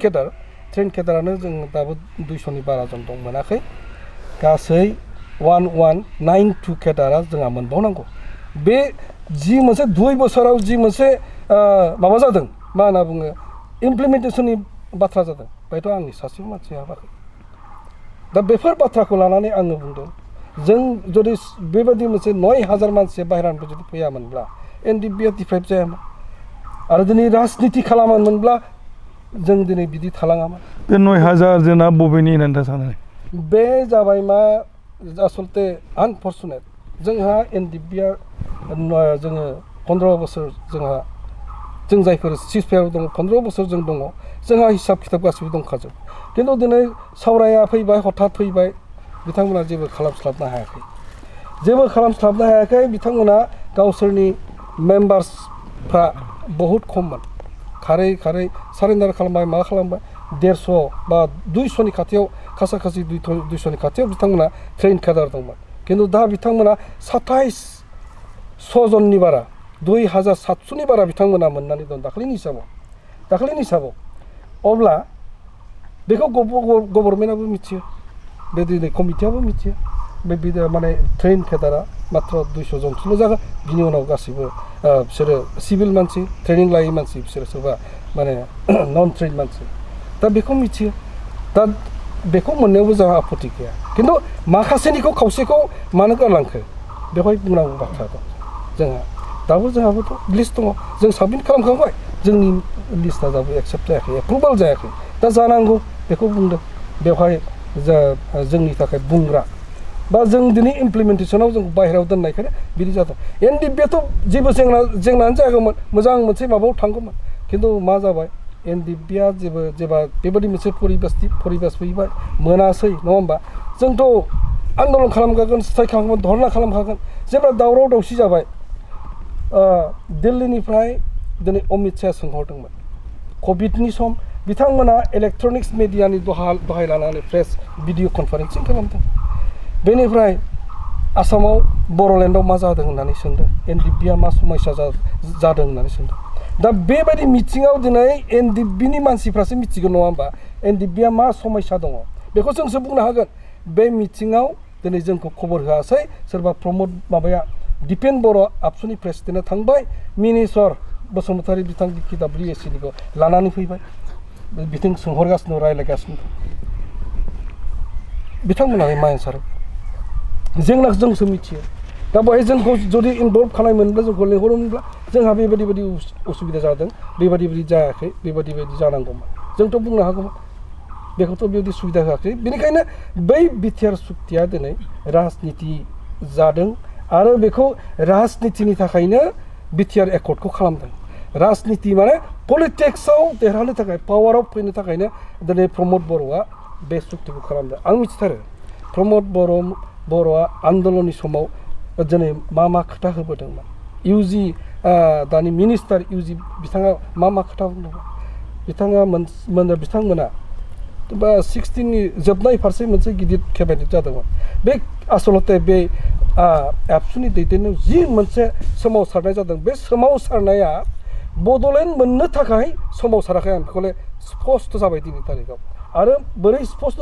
केदारानो जों दाबो 200नि बारा जन दं मोनाखै गासै 1,192 केदारा जोंहा मोनबावनांगौ बे जि मोनसे 2 बोसोराव जि मोनसे माबा जादों मा होनना बुङो इमप्लिमेन्टेसननि बाथ्रा जादों बेथ' आंनि सासेबो मानसि हाबाखै दा बेफोर बाथ्राखौ लानानै आङो बुंदों जों जुदि बेबायदि मोनसे 9,000 मानसिया बाहेरानिफ्राय जुदि फैयामोनब्ला एनडिपिआ डिप्राइभ जायामोन आरो दिनै राजनिति खालामामोनब्ला जों दिनै बिदि थालाङामोन बे 9,000 जोंना बबेनि होननानै सानो बे जाबाय मा आसलते आनफर्चुनेट जोंहा एनडिपिआ जोङो 15 बोसोर जों जायफोर सिजफायाव दङ 15 बोसोर जों दङ जोंहा हिसाब खिथाब गासिबो दंखाजोब खिन्थु दिनै सावराया फैबाय हठात फैबाय बिथांमोना जेबो खालामस्लाबनो हायाखै बिथांमोना गावसोरनि मेम्बार्सफ्रा बहुद खममोन खारै सारेन्डार खालामबाय मा खालामबाय 150 बा 200नि खाथियाव खासाखासि 200नि खाथियाव बिथांमोना ट्रेन केदार दंमोन खिन्थु दा बिथांमोना 2700 जननि बारा 2,700नि बारा बिथांमोना मोननानै दं दाखालिनि हिसाबाव अब्ला बेखौ गभर्नमेन्टआबो मिथियो बे दिनै कमिटियाबो मिथियो बे माने ट्रेन केदारा मात्र 200 जनसोल' जागोन बिनि उनाव गासैबो बिसोरो सिभिल मानसि ट्रेनिं लायै मानसि बिसोरो सोरबा माने नन ट्रेन मानसि दा बेखौ मिथियो दा बेखौ मोननायावबो जोंहा आपत्ति गैया खिन्थु माखासेनिखौ खावसेखौ मानो गारलांखो बेवहाय बुंनांगौ बाथ्रा दं जोंहाबोथ' लिस्ट दङ जों साबमिट खालामखांबाय जोंनि लिस्टआ दाबो एक्सेप्ट जायाखै एप्रुभाल जायाखै दा जानांगौ बेखौ बुंदों बेवहाय जोंनि थाखाय बुंग्रा बा जों दिनै इमप्लिमेन्टेसनाव जों बाहेरायाव दोननायखायनो बिदि जादों एनडिपिआथ' जेबो जेंनायानो जायाखैमोन मोजां मोनसे माबायाव थांगौमोन खिन्थु मा जाबाय एनडिपिआ जेबा बेबायदि मोनसे परिबेस फैबाय मोनासै नङा होमबा जोंथ' आन्दलन खालामखागोन स्ट्राइक खालामखागोन धरना खालामखागोन जेब्ला दावराव दावसि जाबाय दिल्लीनिफ्राय दिनै अमित शाह सोंहरदोंमोन कभिडनि सम बिथांमोना इलेक्ट्रनिक्स मिडियानि दहाय लानानै प्रेस भिडिअ कनफारेन्सिं खालामदों बेनिफ्राय आसामाव बर'लेण्डआव मा जादों होननानै सोंदों एनडिपिआ मा समस्या जादों होननानै सोंदों दा बेबायदि मिथिङाव दिनै एनडिपिनि मानसिफ्रासो मिथिगोन नङा होमबा एनडिपिआ मा समस्या दङ बेखौ जोंसो बुंनो हागोन बे मिथिङाव दिनै जोंखौ खबर होआसै सोरबा प्रमद दिपेन बर' आबसुनि प्रेसिडेन्टआ थांबाय मिनिस्टार बसुमतारी बिथां DKWSनिखौ लानानै फैबाय बिथिं सोंहरगासिनो रायज्लायगासिनो बिथांमोनालाय मा एन्सार जेंनाखौ जोंसो मिथियो दा बेवहाय जोंखौ जुदि इनभल्भ खालामोमोनब्ला जोंखौ लिंहरोमोनब्ला जोंहा बेबायदि उसुबिदा जादों बेबायदि जायाखै बेबायदि जानांगौमोन जोंथ' बुंनो हागौमोन बेखौथ' बेबायदि सुबिदा होआखै बेनिखायनो बै बिटिआर सुक्तिया दिनै राजनिति जादों आरो बेखौ राजनितिनि थाखायनो बिटिआर एकर्डखौ खालामदों राजनिति माने पलिटिक्सआव देरहानो थाखाय पावाराव फैनो थाखायनो दिनै प्रमद बर'आ बे सुक्तिखौ खालामदों आं मिथिथारो प्रमद बर'आ आन्दलननि समाव दिनै मा खोथा होबोदोंमोन इउजि दानि मिनिस्टार इउजि बिथाङा मा खोथा बुंदोंमोन बिथांमोना बा 16नि जोबनाय फारसे मोनसे गिदिर केबिनेट जादोंमोन बे आसलते बे एबसुनि दैदेननायाव जि मोनसे सोमावसारनाय जादों बे सोमावसारनाया बड'लेण्ड मोननो थाखाय सोमावसाराखै आं बेखौले स्पष्ट जाबाय दिनै थारिखआव आरो बोरै स्पष्ट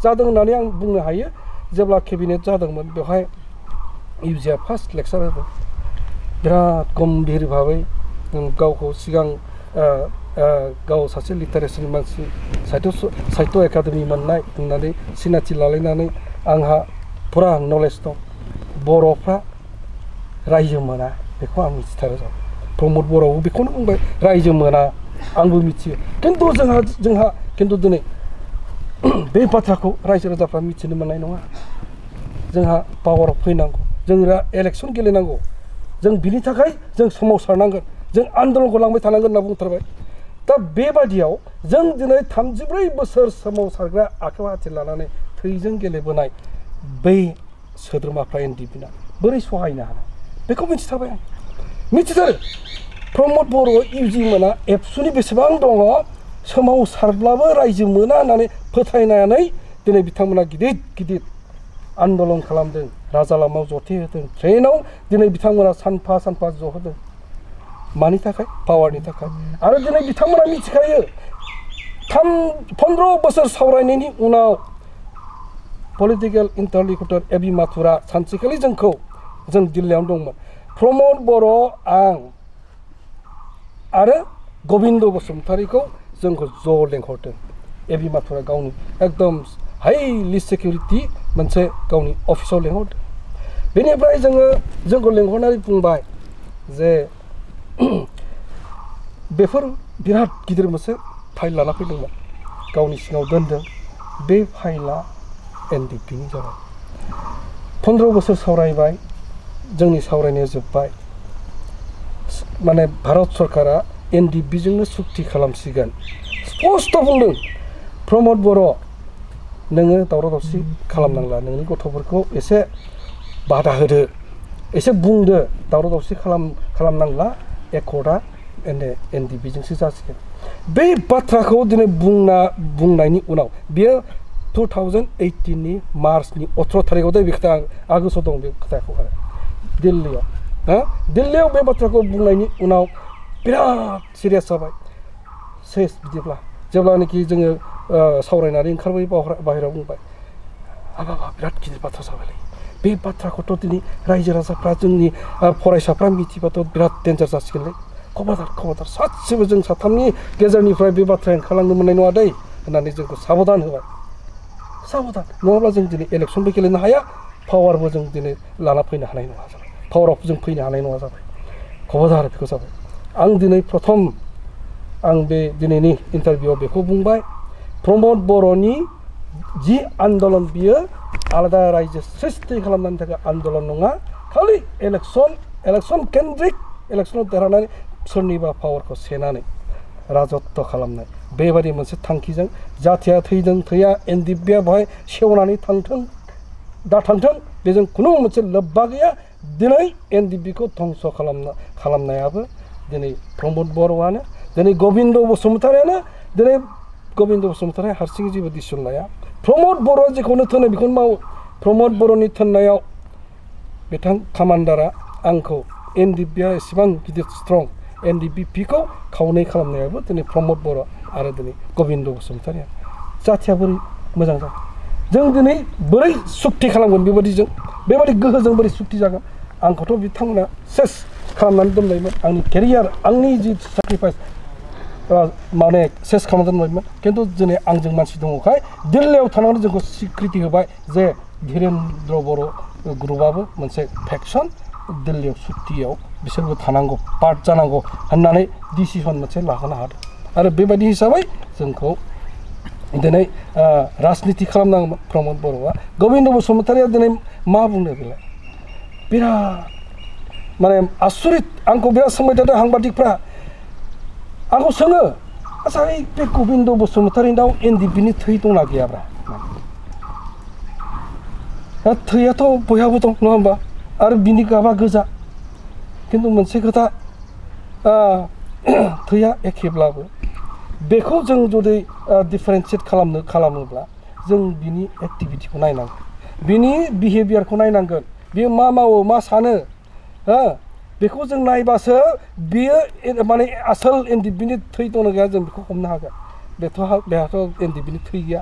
जादों होननानै आं बुंनो हायो जेब्ला केबिनेट जादोंमोन बेवहाय इउजिआ फार्स्ट लेक्सार होदों बिराद गम्भीर भाबै गावखौ सिगां गाव सासे लिटारेसिनि मानसि साहित्य एकाडेमि मोननाय होननानै सिनायथि लालायनानै आंहा फुरा नलेज दं बर'फ्रा रायजो मोना बेखौ आं मिथिथारो जाबाय प्रमद बर'आबो बेखौनो बुंबाय रायजो मोना आंबो मिथियो खिन्थु जोंहा खिन्थु दिनै बे बाथ्राखौ रायजो राजाफ्रा मिथिनो मोननाय नङा जोंहा पावाराव फैनांगौ जों इलेक्सन गेलेनांगौ जों बिनि थाखाय जों सोमावसारनांगोन जों आन्दलनखौ लांबाय थानांगोन होनना बुंथारबाय दा बेबादियाव जों दिनै 34 बोसोर सोमावसारग्रा आखायाव हाथियार लानानै थैजों गेलेबोनाय बै सोद्रोमाफ्रा एनडिपिना बोरै सहायनो हानो बेखौ मिथिथारबाय आं मिथिथारो प्रमद बर' इउजि मोना एबसुनि बेसेबां दङ सोमावसारब्लाबो रायजो मोना होननानै फोथायनानै दिनै बिथांमोना गिदिर आन्दलन खालामदों राजा लामायाव जथे होदों ट्रेनाव दिनै बिथांमोना सानफा जहोदों मानि थाखाय पावारनि थाखाय आरो दिनै बिथांमोना मिथिखायो 15 बोसोर सावरायनायनि उनाव पलिटिकेल इन्टारलिकुटर एबि माथुरा सानसेखालि जों दिल्लीयावनो दंमोन प्रमद बर' आं आरो गबिन्द बसुमतारीखौ जोंखौ ज' लेंहरदों एबि माथुरा गावनि एकदम हाइलि सिकिउरिटि मोनसे गावनि अफिसाव लेंहरदों बेनिफ्राय जोंखौ लेंहरनानै बुंबाय जे बेफोर बिराद गिदिर मोनसे फाइल लाना फैदोंमोन गावनि सिङाव दोनदों बे फाइला एनडिपिनि जाबाय 15 बोसोर सावरायबाय जोंनि सावरायनाया जोब्बाय माने भारत सरकारा एनडिपिजोंनो सुक्ति खालामसिगोन स्पष्ट बुंदों प्रमद बर' नोङो दावराव दावसि खालामनांला नोंनि गथ'फोरखौ एसे बादा होदो एसे बुंदो दावराव दावसि खालामनांला एकर्डआ एनडिपिजोंसो जासिगोन बे बाथ्राखौ दिनै बुंनायनि उनाव बियो 2018 नि मार्चनि 18 थारिखआव बे खोथा आं गोसोआव दं बे खोथाखौ आरो दिल्लीयाव बे बाथ्राखौ बुंनायनि उनाव बिराद सिरियास जाबाय सेस बिदिब्ला जेब्लानाखि जोङो सावरायनानै ओंखारबाय बाहेरायाव बुंबाय हाबाबा बिराद गिदिर बाथ्रा जाबायलै बे बाथ्राखौथ' दिनै रायजो राजाफ्रा जोंनि फरायसाफ्रा मिथिबाथ' बिराद डेन्जार जासिगोनलै खबरदार सासेबो जों साथामनि गेजेरनिफ्राय बे बाथ्राया ओंखारलांनो मोननाय नङा दै होननानै जोंखौ साबधान होबाय साबधान नङाब्ला जों दिनै इलेक्सनबो गेलेनो हाया पावारबो जों दिनै लाना फैनो हानाय नङा जाबाय पावाराव जों फैनो हानाय नङा जाबाय खबरदार बेखौ जाबाय आं दिनै प्रथम आं बे दिनैनि इन्टारभिउआव बेखौ बुंबाय प्रमद बर'नि जि आन्दलन बियो आलादा रायजो सृष्टि खालामनायनि थाखाय आन्दलन नङा खालि इलेक्सन केन्द्रिक इलेक्सनाव देरहानानै सोरनिबा पावारखौ सेनानै राजत्व खालामनाय बेबादि मोनसे थांखिजों जाथिया थैदों थैया एनडिपिआ बेवहाय सेवनानै दा थांथों बेजों खुनु मोनसे लोब्बा गैया दिनै एनडिपिखौ धंस खालामनायाबो दिनै प्रमद बर'आनो दिनै गबिन्द बसुमतारीयानो दिनै गबिन्द बसुमतारी हारसिङै जेबो डिसिसन लाया प्रमद बर'आ जेखौनो थोनो बेखौनो मावो प्रमद बर'नि थोननायाव बिथां कामान्डारा आंखौ एनडिपिआ एसेबां गिदिर स्ट्रं एनडिपिखौ खावनै खालामनायाबो दिनै प्रमद बर' आरो दिनै गबिन्द बसुमतारीया जाथिया बोरै मोजां जागोन जों दिनै बोरै सुक्ति खालामगोन बेबादि गोहोजों बोरै सुक्ति जागोन आंखौथ' बिथांमोना सेस खालामनानै दोनबायमोन आंनि केरियार आंनि जि सेक्रिफाइस माने सेस खालामनानै दोनबायमोन खिन्थु दिनै आंजों मानसि दङखाय दिल्लीयाव थानानै जोंखौ स्वीकृति होबाय जे धीरेन्द्र बर' ग्रुपआबो मोनसे फेक्सन दिल्लीयाव सुक्तियाव बिसोरबो थानांगौ पार्ट जानांगौ होननानै डिसिसन मोनसे लाहोनो हादों आरो बेबायदि हिसाबै जोंखौ दिनै राजनिति खालामनांगौमोन प्रमद बर'आ गबिन्द बसुमतारीया दिनै मा बुंनो बेलाय बिराद माने आसरित आंखौ बिराद सोंबाय थादों साংবাদিকफ्रा आंखौ सोङो आच्छा बे गबिन्द बसुमतारीनाव एनडिपिनि थै दंना गैयाब्रा थैयाथ' बयहाबो दं नङा होमबा आरो बिनि गाबा गोजा खिन्थु मोनसे खोथा थैया एखेब्लाबो बेखौ जों जुदि डिफारेन्सियेट खालामोब्ला जों बिनि एक्टिभिटिखौ नायनांगोन बिनि बिहेभियारखौ नायनांगोन बियो मा मावो मा सानो हो बेखौ जों नायबासो बियो माने आसोल एनडिबिनि थै दंना गैया जों बेखौ हमनो हागोन बेहाथ' एनडिबिनि थै गैया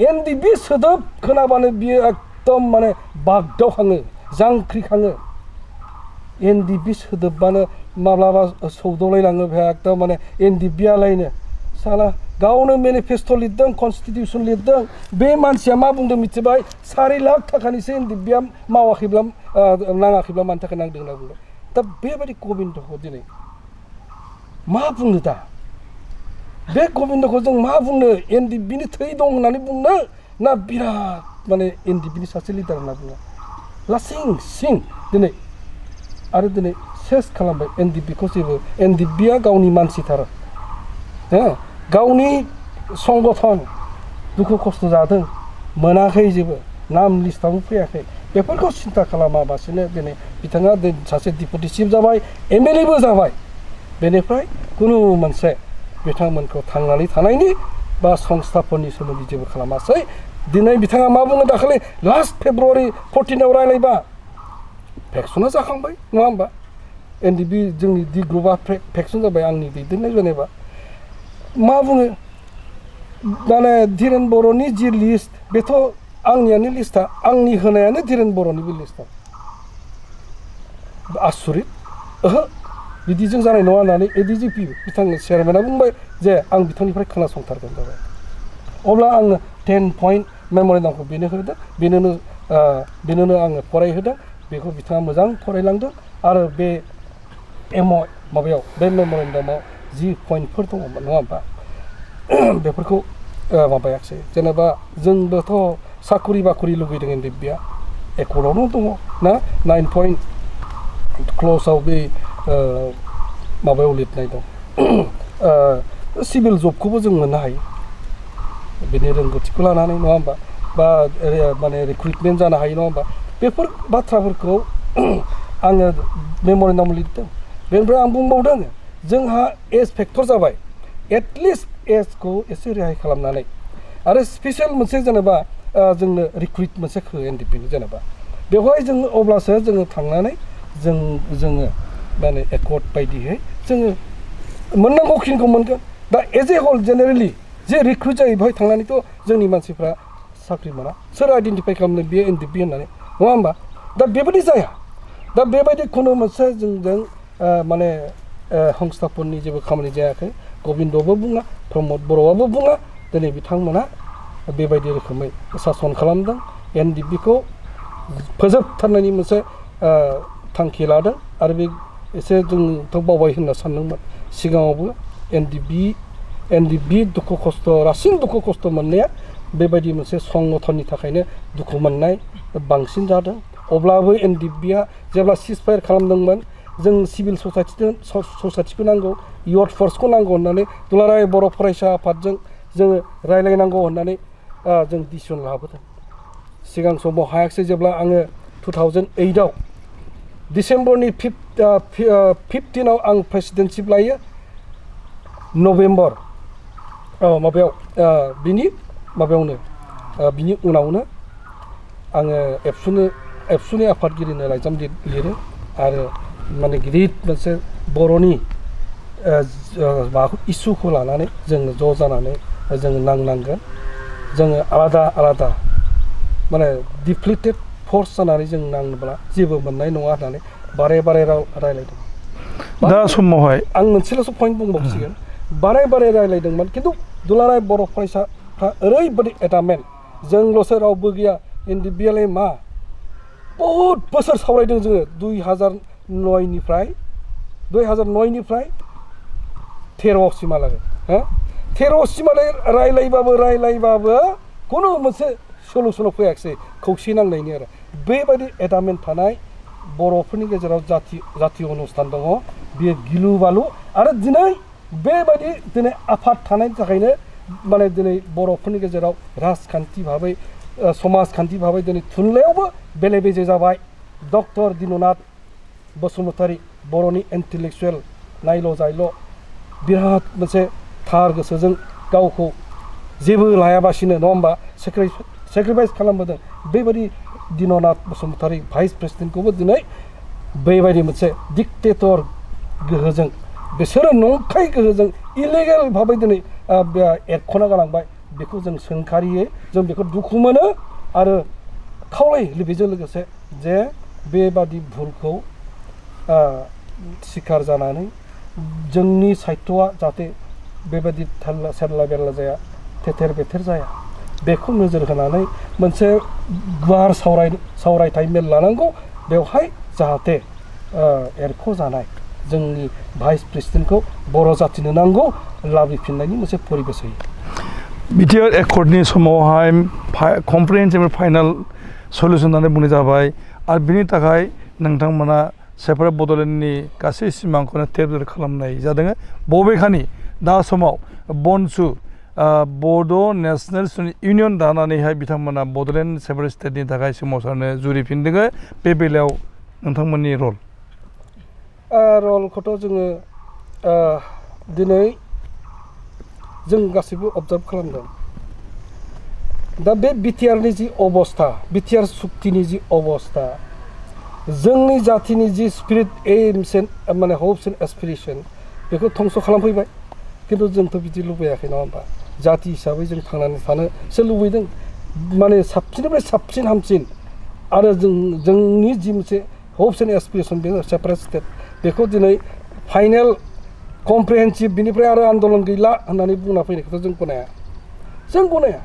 एनडिबि सोदोब खोनाबानो बियो एकदम माने बागदावखाङो जांख्रिखाङो एनडिबि सोदोबबानो माब्लाबा सौदावलायलाङो बेहा एकदम माने एनडिबियालायनो साला गावनो मेनिफेस्ट' लिरदों कनस्टिटिउसन लिरदों बे मानसिया मा बुंदों मिथिबाय 4 लाख थाखानिसो एनडिबिया मावाखैब्ला नाङाखैब्ला मानि थाखाय नांदों होनना बुंदों दा बेबायदि गबिन्दखौ दिनै मा बुंनो दा बे गबिन्दखौ जों मा बुंनो एनडिबिनि थै दं होननानै बुंनो ना बिराद माने एनडिबिनि सासे लिडार होनना बुङो लासिं सिं दिनै आरो दिनै सेस खालामबाय एनडिबिखौ जेबो एनडिबिया गावनि मानसिथार गावनि संगठन दुखु खस्थ' जादों मोनाखै जेबो नाम लिस्टावबो फैयाखै बेफोरखौ सिन्था खालामाबासिनो दिनै बिथाङा सासे डिपुटि चिफ जाबाय एमएलएबो जाबाय बेनिफ्राय खुनु मोनसे बिथांमोनखौ थांनानै थानायनि बा संस्थाफोरनि सोमोन्दै जेबो खालामासै दिनै बिथाङा मा बुङो दाखालि लास्ट फेब्रुवारि 14 रायलायबा भेक्सना जाखांबाय नङा होमबा एनडिबि जोंनि डि ग्रुपआ भेक्सन जाबाय आंनि दैदेननाय जेनेबा मा बुङो माने धीरेन बर'नि जि लिस्ट बेथ' आंनियानो लिस्टआ आंनि होनायानो धीरेन बर'निबो लिस्टआ आसुरित ओहो बिदिजों जानाय नङा होननानै एडिजिपि बिथां चेयारमेना बुंबाय जे आं बिथांनिफ्राय खोनासंथारगोन जाबाय अब्ला आङो 10 पइन्ट मेम'रेन्डामखौ बेनो होदों बेनोनो आङो फरायहोदों बेखौ बिथाङा मोजां फरायलांदों आरो बे माबायाव बे मेम'रेन्डामाव जि पइन्टफोर दङमोन नङा होमबा बेफोरखौ माबायाखिसै जेनेबा जोंबोथ' साखरि बाखरि लुगैदों एनडिबिया एकर्डआवनो दङ ना 9 पइन्ट क्ल'जआव बे माबायाव लिरनाय दं सिभिल जबखौबो जों मोननो हायो बेनि रोंगौथिखौ लानानै नङा होमबा बा माने रिक्रुइटमेन्ट जानो हायो नङा होमबा बेफोर बाथ्राफोरखौ आङो मेम'रेन्डाम लिरदों बेनिफ्राय आं बुंबावदों जोंहा एज फेक्टर जाबाय एटलिस्ट एजखौ एसे रेहाय खालामनानै आरो स्पेसियेल मोनसे जेनेबा जोंनो रिक्रुइट मोनसे एनडिपिनि जेनेबा बेवहाय जोङो अब्लासो जोङो थांनानै जोङो माने एकर्ड बायदियै जोङो मोननांगौखिनिखौ मोनगोन दा एज ए हल जेनेरेलि जे रिक्रुइट जायो बेवहाय थांनानैथ' जोंनि मानसिफ्रा साख्रि मोना सोर आइडेन्टिफाइ खालामनो बेयो एनडिपि होननानै नङा होमबा दा बेबायदि जाया दा बेबायदि खुनु मोनसे जोंजों माने संस्थाफोरनि जेबो खामानि जायाखै गबिन्दबो बुङा प्रमद बर'आबो बुङा दिनै बिथांमोना बेबायदि रोखोमै सासन खालामदों एनडिपिखौ फोजोबथारनायनि मोनसे थांखि लादों आरो बे एसे जोंथ' बावबाय होनना सानदोंमोन सिगाङावबो एनडिपि दुखु खस्थ' रासिन दुखु खस्थ' मोननाया बेबायदि मोनसे संगठननि थाखायनो दुखु मोननाय बांसिन जादों अब्लाबो एनडिपिआ जेब्ला सिजफायार खालामदोंमोन जों सिभिल ससाइटिखौ नांगौ इयथ फर्सखौ नांगौ होननानै दुलाराय बर' फरायसा आफादजों जोङो रायलायनांगौ होननानै जों डिसिसन लाबोदों सिगां समाव हायाखिसै जेब्ला आङो 2008आव डिसेम्बरनि 15आव आं प्रेसिडेन्टशिप लायो नभेम्बर माबायाव बिनि उनावनो आङो एबसुनि आफादगिरिनो लाइजाम लिरो आरो माने गिदिर मोनसे बर'नि माबाखौ इसुखौ लानानै जोङो ज' जानानै जोङो नांनांगोन जोङो आलादा माने डिप्लिटेड फर्स जानानै जों नांब्ला जेबो मोननाय नङा होननानै बारे रायलायदों दा समावहाय आं मोनसेल'सो पइन्ट बुंबावसिगोन बारे रायलायदोंमोन खिन्थु दुलाराय बर' फरायसाफ्रा ओरैबायदि एटामेन्ट जोंल'सो रावबो गैया एनडिपिआलाय मा बहुद बोसोर सावरायदों जोङो 2009निफ्राय 13 सिमहालागै 13 सिमहालागै रायलायबाबो खुनु मोनसे सलुसनाव फैयाखिसै खौसे नांनायनि आरो बेबायदि एटामेन्ट थानाय बर'फोरनि गेजेराव जाति अनुस्थान दङ बेयो गिलु बालु आरो दिनै आफाद थानायनि थाखायनो माने दिनै बर'फोरनि गेजेराव राजखान्थि भाबै समाजखान्थि भाबै दिनै थुनलाइयावबो बेले बेजे जाबाय डक्टर दिननाथ बसुमतारी बर'नि इन्टेलेक्सुवेल नायल' जायल' बिराद मोनसे थार गोसोजों गावखौ जेबो लायाबासिनो नङा होमबा सेक्रिफाइस खालामबोदों बेबायदि दिननाथ बसुमतारी भाइस प्रेसिडेन्टखौबो दिनै बेबायदि मोनसे डिक्टेटर गोहोजों बिसोरो नंखाय गोहोजों इलिगेल भाबै दिनै एरख'ना गालांबाय बेखौ जों सोंखारियै जों बेखौ दुखु मोनो आरो खावलायो बेजों लोगोसे जे बेबादि भुलखौ सिखार जानानै जोंनि साहित्यआ जाहाथे बेबायदि सेरला बेरला जाया थेथेर बेथेर जाया बेखौ नोजोर होनानै मोनसे गुवार सावरायथाय मेल लानांगौ बेवहाय जाहाथे एरख'जानाय जोंनि भाइस प्रेसिडेन्टखौ बर' जातिनो नांगौ लाबोफिननायनि मोनसे परिबेस होयो बिटिआर एकर्डनि समावहाय कमप्रिहेन्सिभ फाइनाल सलिउसन होननानै बुंनाय जाबाय आरो बिनि थाखाय नोंथांमोना सेपारेट बड'लेण्डनि गासै सिमांखौनो तेर खालामनाय जादों बबेखानि दा समाव बनसु बड' नेशनेल स्टुडेन्ट इउनियन दानानैहाय बिथांमोना बड'लेण्ड सेपारेट स्टेटनि थाखाय सोमावसारनो जुरिफिनदों बे बेलायाव नोंथांमोननि रलखौथ' जोङो दिनै जों गासैबो अबजार्भ खालामदों दा बे बिटिआरनि जि अबस्था बिटिआर सुक्तिनि जि अबस्था जोंनि जातिनि जि स्पिरिट एम्स माने हप्स एन्ड एसपिरेसन बेखौ धंस' खालामफैबाय खिन्थु जोंथ' बिदि लुबैयाखै नङा होमबा जाति हिसाबै जों थांनानै थानोसो लुबैदों माने साबसिननिफ्राय साबसिन हामसिन आरो जोंनि जि मोनसे हप्स एन्ड एसपिरेसन बे सेपारेट स्टेट बेखौ दिनै फाइनेल कमप्रिहेन्सिभ बिनिफ्राय आरो आन्दलन गैला होननानै बुंना फैनायखौथ' जों गनाया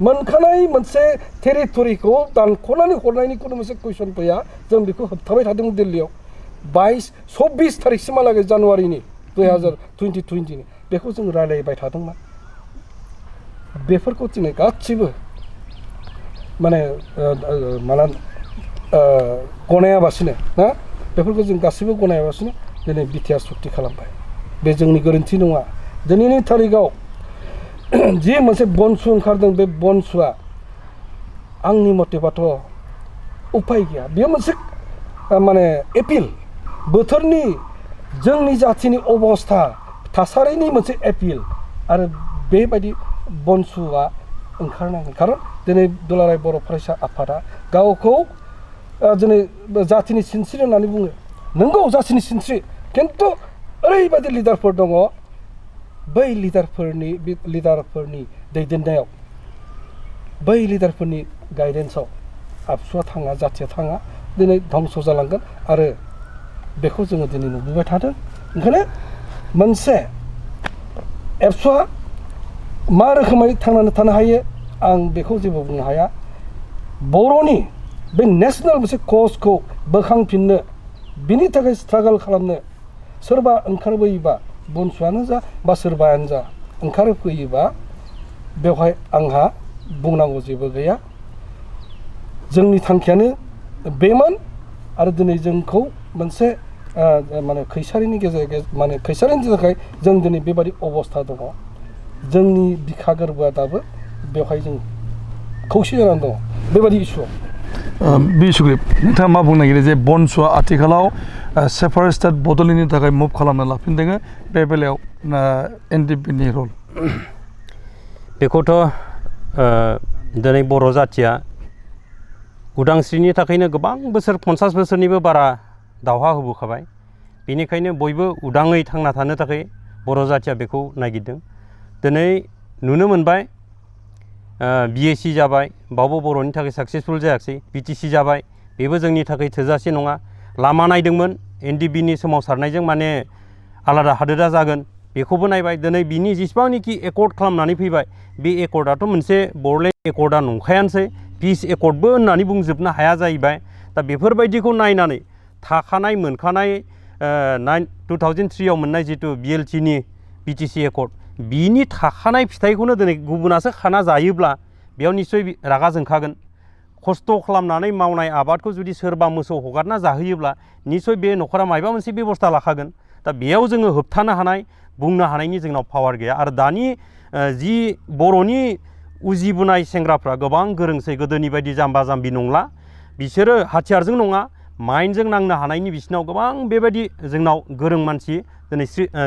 मोनखानाय मोनसे टेरिटरिखौ दानख'नानै हरनायनि खुनु मोनसे कुइसन फैया जों बेखौ होबथाबाय थादों दिल्लीयाव 24 थारिखसिमहालागै जानुवारिनि 2020 बेखौ जों रायलायबाय थादोंमोन बेफोरखौ दिनै गासिबो माने गनायाबासिनो ना बेफोरखौ जों गासिबो गनायाबासिनो दिनै बिटिआर सुक्ति खालामबाय बे जोंनि गोरोन्थि नङा दिनैनि थारिखआव जि मोनसे बनसु ओंखारदों बे बनसुआ आंनि मथेबाथ' उपाय गैया बेयो मोनसे माने एपिल बोथोरनि जोंनि जातिनि अबस्था थासारिनि मोनसे एपिल आरो बेबायदि बनसुआ ओंखारनांगोन खारन दिनै दुलाराय बर' फरायसा आफादा गावखौ दिनै जातिनि सिनस्रि होननानै बुङो नंगौ जातिनि सिनस्रि खिन्थु ओरैबायदि लिडारफोर दङ बै लिडारफोरनि दैदेननायाव बै लिडारफोरनि गाइडेन्सआव आबसुआ थाङा जाथिया थाङा दिनै धंस' जालांगोन आरो बेखौ जोङो दिनै नुबोबाय थादों ओंखायनो मोनसे एबसुआ मा रोखोमै थांनानै थानो हायो आं बेखौ जेबो बुंनो हाया बर'नि बे नेसनेल मोनसे कजखौ बोखांफिननो बिनि थाखाय स्ट्रागल खालामनो सोरबा ओंखारबोयोबा बनसुआनो जा बा सोरबायानो जा ओंखारफैयोबा बेवहाय आंहा बुंनांगौ जेबो गैया जोंनि थांखियानो बेमोन आरो दिनै जोंखौ मोनसे माने खैसारिनि माने खैसारिनि थाखाय जों दिनै बेबादि अबस्था दङ जोंनि बिखा गोरबोआ दाबो बेवहाय जों खौसे जानानै दङ बेबादि इस्युआव बिसुग्रिब नोंथाङा मा बुंनो नागिरो जे बनसुआ आथिखालाव सेपारेट स्टेट बड'लेण्डनि थाखाय मुभ खालामना लाफिनदों बे बेलायाव एनडिपिनि रल बेखौथ' दिनै बर' जातिया उदांस्रिनि थाखायनो गोबां बोसोर 50 बोसोरनिबो बारा दावहा होबोखाबाय बेनिखायनो बयबो उदाङै थांना थानो थाखाय बर' जातिया बेखौ नागिरदों दिनै नुनो मोनबाय बिएसि जाबाय बावबो बर'नि थाखाय साक्सेसफुल जायाखै बिटिसि जाबाय बेबो जोंनि थाखाय थोजासे नङा लामा नायदोंमोन एनडिबिनि सोमावसारनायजों माने आलादा हादोरा जागोन बेखौबो नायबाय दिनै बिनि जेसेबांनाखि एकर्ड खालामनानै फैबाय बे एकर्डआथ' मोनसे बर'लेण्ड एकर्डआ नंखायानोसै पिस एकर्डबो होननानै बुंजोबनो हाया जाहैबाय दा बेफोरबायदिखौ नायनानै थाखानाय मोनखानाय 2003 आव मोननाय जितु बिएलटिनि बिटिसि एकर्ड बिनि थाखानाय फिथाइखौनो दिनै गुबुनासो खाना जायोब्ला बेयाव निस्सय रागा जोंखागोन खस्थ' खालामनानै मावनाय आबादखौ जुदि सोरबा मोसौ हगारना जाहोयोब्ला निस्सय बे न'खरा माबा मोनसे बेबस्था लाखागोन दा बेयाव जोङो होबथानो हानाय बुंनो हानायनि जोंनाव पावार गैया आरो दानि जि बर'नि उजिबोनाय सेंग्राफ्रा गोबां गोरोंसै गोदोनि बायदि जाम्बा जाम्बि नंला बिसोरो हाथियारजों नङा माइन्डजों नांनो हानायनि बिसिनाव गोबां बेबायदि जोंनाव गोरों मानसि दिनै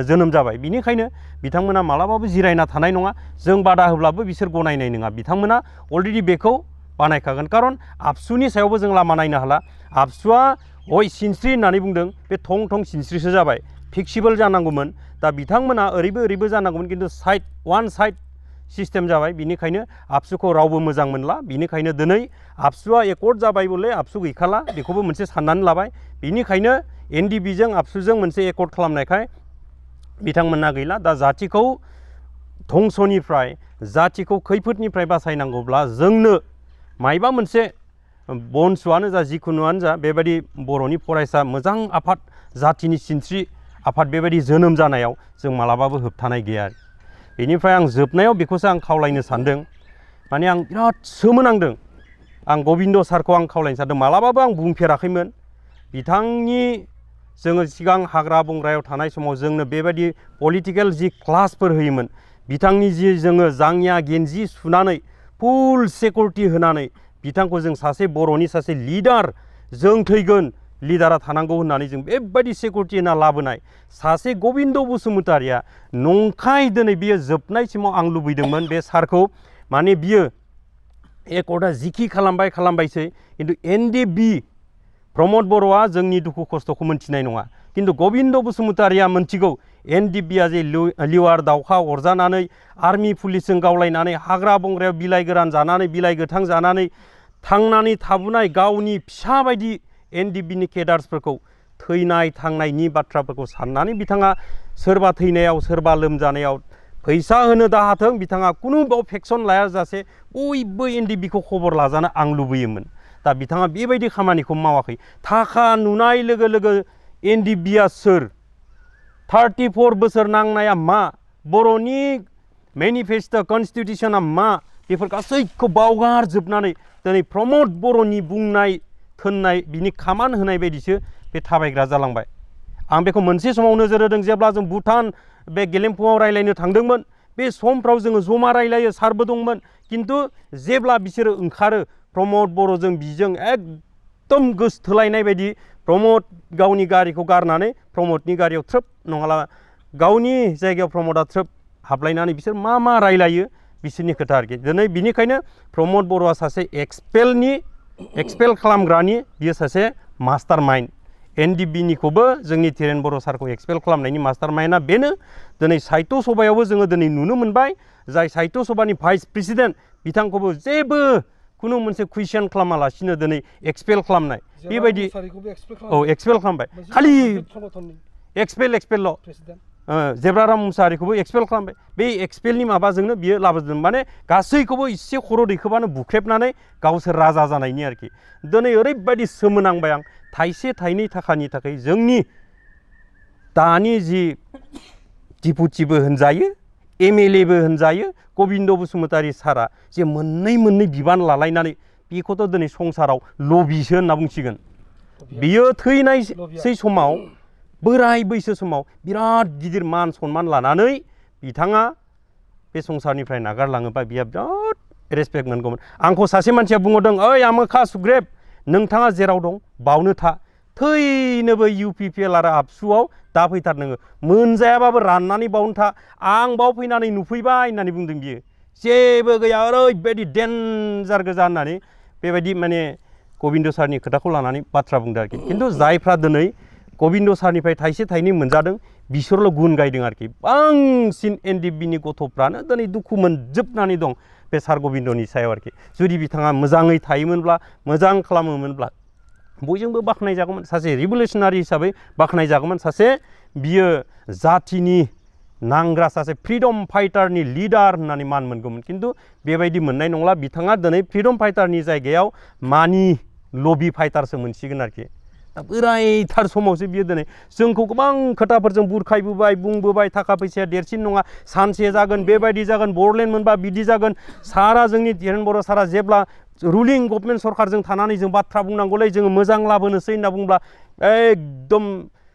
जोनोम जाबाय बिनिखायनो बिथांमोना मालाबाबो जिरायना थानाय नङा जों बादा होब्लाबो बिसोर गनायनाय नङा बिथांमोना अलरेडि बेखौ बानायखागोन खारन आबसुनि सायावबो जों लामा नायनो हाला आबसुआ हय सिनस्रि होननानै बुंदों बे थं थं सिनस्रिसो जाबाय फिक्सिबोल जानांगौमोन दा बिथांमोना ओरैबो जानांगौमोन खिन्थु साइड वान साइड सिस्टेम जाबाय बिनिखायनो आबसुखौ रावबो मोजां मोनला बिनिखायनो दिनै आबसुआ एकर्ड जाबाय बले आबसु गैखाला बेखौबो मोनसे साननानै लाबाय बिनिखायनो एनडिबिजों आबसुजों मोनसे एकर्ड खालामनायखाय बिथांमोना गैला दा जातिखौ धंसनिफ्राय जातिखौ खैफोदनिफ्राय बासायनांगौब्ला जोंनो मायबा मोनसे बनसुआनो जा जिखुनुआनो जा बेबायदि बर'नि फरायसा मोजां आफाद जातिनि सिनस्रि आफाद बेबायदि जोनोम जानायाव जों मालाबाबो होबथानाय गैया बेनिफ्राय आं जोबनायाव बेखौसो आं खावलायनो सानदों माने आं बिराद सोमोनांदों आं गबिन्द सारखौ आं खावलायनो सानदों मालाबाबो आं बुंफेराखैमोन बिथांनि जोङो सिगां हाग्रा बंग्रायाव थानाय समाव जोंनो बेबायदि पलिटिकेल जि क्लासफोर होयोमोन बिथांनि जि जोङो जांगिया गेन्जि सुनानै फुल सिकिउरिटि होनानै बिथांखौ जों सासे बर'नि सासे लिडार जों थैगोन लिडारा थानांगौ होननानै जों बेबायदि सिकिउरिटि होना लाबोनाय सासे गबिन्द बसुमतारिया नंखाय दिनै बियो जोबनायसिमाव आं लुबैदोंमोन बे सारखौ माने बियो एकर्डआ जिखि खालामबायसै खिन्थु एनडिबि प्रमद बर'आ जोंनि दुखु खस्थ'खौ मोनथिनाय नङा खिन्थु गबिन्द बसुमतारिया मोनथिगौ एनडिबिआ जे लिवार दावखा अरजानानै आर्मि पुलिसजों गावलायनानै हाग्रा बंग्रायाव बिलाइ गोरान जानानै बिलाइ गोथां जानानै थांनानै थाबोनाय गावनि फिसा बायदि एनडिबिनि केडार्सफोरखौ थैनाय थांनायनि बाथ्राफोरखौ साननानै बिथाङा सोरबा थैनायाव सोरबा लोमजानायाव फैसा होनो दाहाथों बिथाङा खुनु बाव फेक्सन लायाजासे बयबो एनडिबिखौ खबर लाजानो आं लुबैयोमोन दा बिथाङा बेबायदि खामानिखौ मावाखै थाखा नुनाय लोगो लोगो एनडिबिआ सोर 34 बोसोर नांनाया मा बर'नि मेनिफेस्टो कनस्टिटिउसना मा बेफोर गासैखौ बावगारजोबनानै दिनै प्रमद बर'नि बुंनाय थोननाय बिनि खामान होनाय बायदिसो बे थाबायग्रा जालांबाय आं बेखौ मोनसे समाव नोजोर होदों जेब्ला जों भुटान बे गेलेमफुङाव रायलायनो थांदोंमोन बे समफ्राव जोङो जमा रायलायो सारबो दंमोन खिन्थु जेब्ला बिसोरो ओंखारो प्रमद बर'जों बिजों एकदम गोसथोलायनाय बायदि प्रमद गावनि गारिखौ गारनानै प्रमदनि गारियाव थ्रोब नङाला गावनि जायगायाव प्रमदा थ्रोब हाबलायनानै बिसोर मा रायलायो बिसोरनि खोथा आरोखि दिनै बिनिखायनो प्रमद बर'आ सासे एक्सपेल खालामग्रानि बियो सासे मास्टार माइन्ड एनडिबिनिखौबो जोंनि धीरेन बर' सारखौ एक्सपेल खालामनायनि मास्टार माइन्डआ बेनो दिनै साहित्य सभायावबो जोङो दिनै नुनो मोनबाय जाय साहित्य सभानि भाइस प्रेसिडेन्ट बिथांखौबो जेबो खुनु मोनसे कुइसन खालामालासिनो दिनै एक्सपेल खालामनाय बेबायदि एक्सपेल खालामबाय खालि एक्सपेलल' जेब्राराम मुसाहारिखौबो एक्सपेल खालामबाय बे एक्सपेलनि माबाजोंनो बियो लाबोदों माने गासैखौबो एसे खर' दैखोबानो बुख्रेबनानै गावसोर राजा जानायनि आरोखि दिनै ओरैबायदि सोमोनांबाय आं थाइसे थाइनै थाखानि थाखाय जोंनि दानि जि दिपुटिबो होनजायो एमएलएबो होनजायो गबिन्द बसुमतारी सारा जे मोननै बिबान लालायनानै बेखौथ' दिनै संसाराव लबिसो होनना बुंसिगोन बियो थैनायसै समाव बोराय बैसो समाव बिराद गिदिर मान सन्मान लानानै बिथाङा बे संसारनिफ्राय नागारलाङोबा बियो बिराद रेसपेक्ट मोनगौमोन आंखौ सासे मानसिया बुंहरदों ओइ आमोखा सुग्रेब नोंथाङा जेराव दं बावनो था थैनोबो इउपिपिएल आरो आबसुआव दा फैथार नोङो मोनजायाबाबो राननानै बावनो था आं बाव फैनानै नुफैबाय होननानै बुंदों बियो जेबो गैया ओरैबायदि डेन्जार गोजा होननानै बेबायदि माने गबिन्द सारनि खोथाखौ लानानै बाथ्रा बुंदों आरोखि खिन्थु जायफ्रा दिनै गबिन्द सारनिफ्राय थाइसे थाइनै मोनजादों बिसोरल' गुन गायदों आरोखि बांसिन एनडिबिनि गथ'फ्रानो दिनै दुखु मोनजोबनानै दं बे सार गबिन्दनि सायाव आरोखि जुदि बिथाङा मोजाङै थायोमोनब्ला मोजां खालामोमोनब्ला बयजोंबो बाख्नाय जागौमोन सासे रिभलिउसनारि हिसाबै बाख्नाय जागौमोन सासे बियो जातिनि नांग्रा सासे फ्रिडम फाइटारनि लिडार होननानै मान मोनगौमोन खिन्थु बेबायदि मोननाय नंला बिथाङा दिनै फ्रिडम फाइटारनि जायगायाव मानि लबि फाइटारसो मोनसिगोन आरोखि दा बोरायथार समावसो बियो दिनै जोंखौ गोबां खोथाफोरजों बुरखायबोबाय बुंबोबाय थाखा फैसाया देरसिन नङा सानसे जागोन बेबायदि जागोन बर'लेण्ड मोनबा बिदि जागोन सारा जोंनि धीरेन बर' सारा जेब्ला रुलिं गभर्नमेन्ट सरकारजों थानानै जों बाथ्रा बुंनांगौलै जोङो मोजां लाबोनोसै होनना बुंब्ला एकदम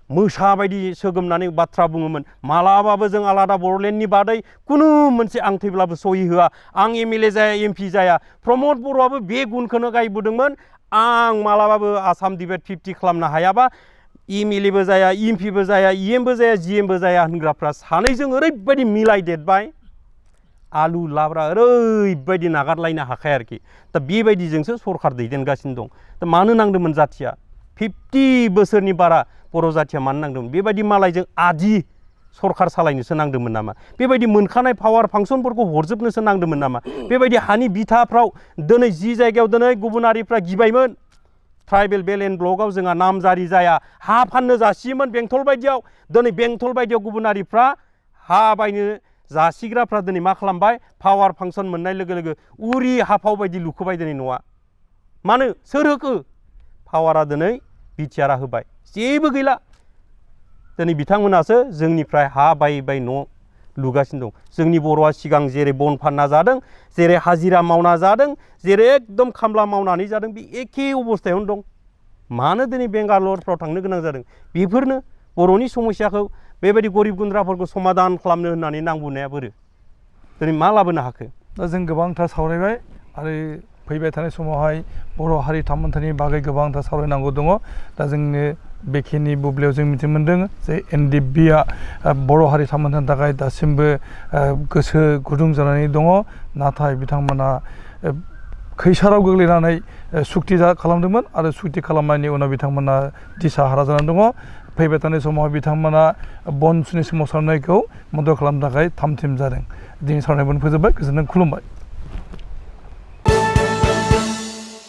मोसा बायदि सोगोमनानै बाथ्रा बुङोमोन मालाबाबो जों आलादा बर'लेण्डनि बादै खुनु मोनसे आं थैब्लाबो सहि होआ आं एमएलए जाया एमपि जाया प्रमद बर'आबो बे गुनखौनो गायबोदोंमोन आं मालाबाबो आसाम डिबेट 50 खालामनो हायाबा एमएलएबो जाया एमपिबो जाया इएमबो जाया जिएमबो जाया होनग्राफ्रा सानैजों ओरैबायदि मिलायदेरबाय आलु लाब्रा ओरैबायदि नागारलायनो हाखाया आरोखि दा बेबायदिजोंसो सरखार दैदेनगासिनो दं दा मानो नांदोंमोन जाथिया 50 बोसोरनि बारा बर' जाथिया मानो नांदोंमोन बेबायदि मालायजों आदि सरखार सालायनोसो नांदोंमोन नामा बेबायदि मोनखानाय पावार फांसनफोरखौ हरजोबनोसो नांदोंमोन नामा बेबायदि हानि बिथाफ्राव दिनै जि जायगायाव दिनै गुबुनारिफ्रा गिबायमोन ट्राइबेल बेल एन्ड ब्लकआव जोंहा नाम जारि जाया हा फाननो जासियोमोन बेंटल बायदियाव दिनै बेंटल बायदियाव गुबुनारिफ्रा हा बायनो जासिग्राफ्रा दिनै मा खालामबाय पावार फांसन मोननाय लोगो लोगो उरि हाफाव बायदि लुखोबाय दिनै न'आ मानो सोर होखो पावारा दिनै बिटिआरआ होबाय जेबो गैला दिनै बिथांमोनासो जोंनिफ्राय हा बायै बायै न' लुगासिनो दं जोंनि बर'आ सिगां जेरै बन फानना जादों जेरै हाजिरा मावना जादों जेरै एकदम खामला मावनानै जादों बे एखे अबस्थायावनो दं मानो दिनै बेंगालरफ्राव थांनो गोनां जादों बेफोरनो बर'नि समस्याखौ बेबायदि गरिब गुन्द्राफोरखौ समाधान खालामनो होननानै नांबोनाया बोरो दिनै मा लाबोनो हाखो दा जों गोबांथार सावरायबाय आरो फैबाय थानाय समावहाय बर' हारि थामोन्थानि बागै गोबांथार सावरायनांगौ दङ दा जोंनो बेखिनि बुब्लियाव जों मिथिनो मोन्दों जे एनडिएफबिआ बर' हारि थामोन्थानि थाखाय दासिमबो गोसो गुदुं जानानै दङ नाथाय बिथांमोना खैसाराव गोग्लैनानै सुक्ति खालामदोंमोन आरो सुक्ति खालामनायनि उनाव बिथांमोना दिसाहारा जानानै दङ फैबाय थानाय समाव बिथांमोना बन सुनि सोमावसारनायखौ मदद खालामनो थाखाय थाम थिम जादों दिनै सावरायनायखौ फोजोबबाय गोजोनथों खुलुमबाय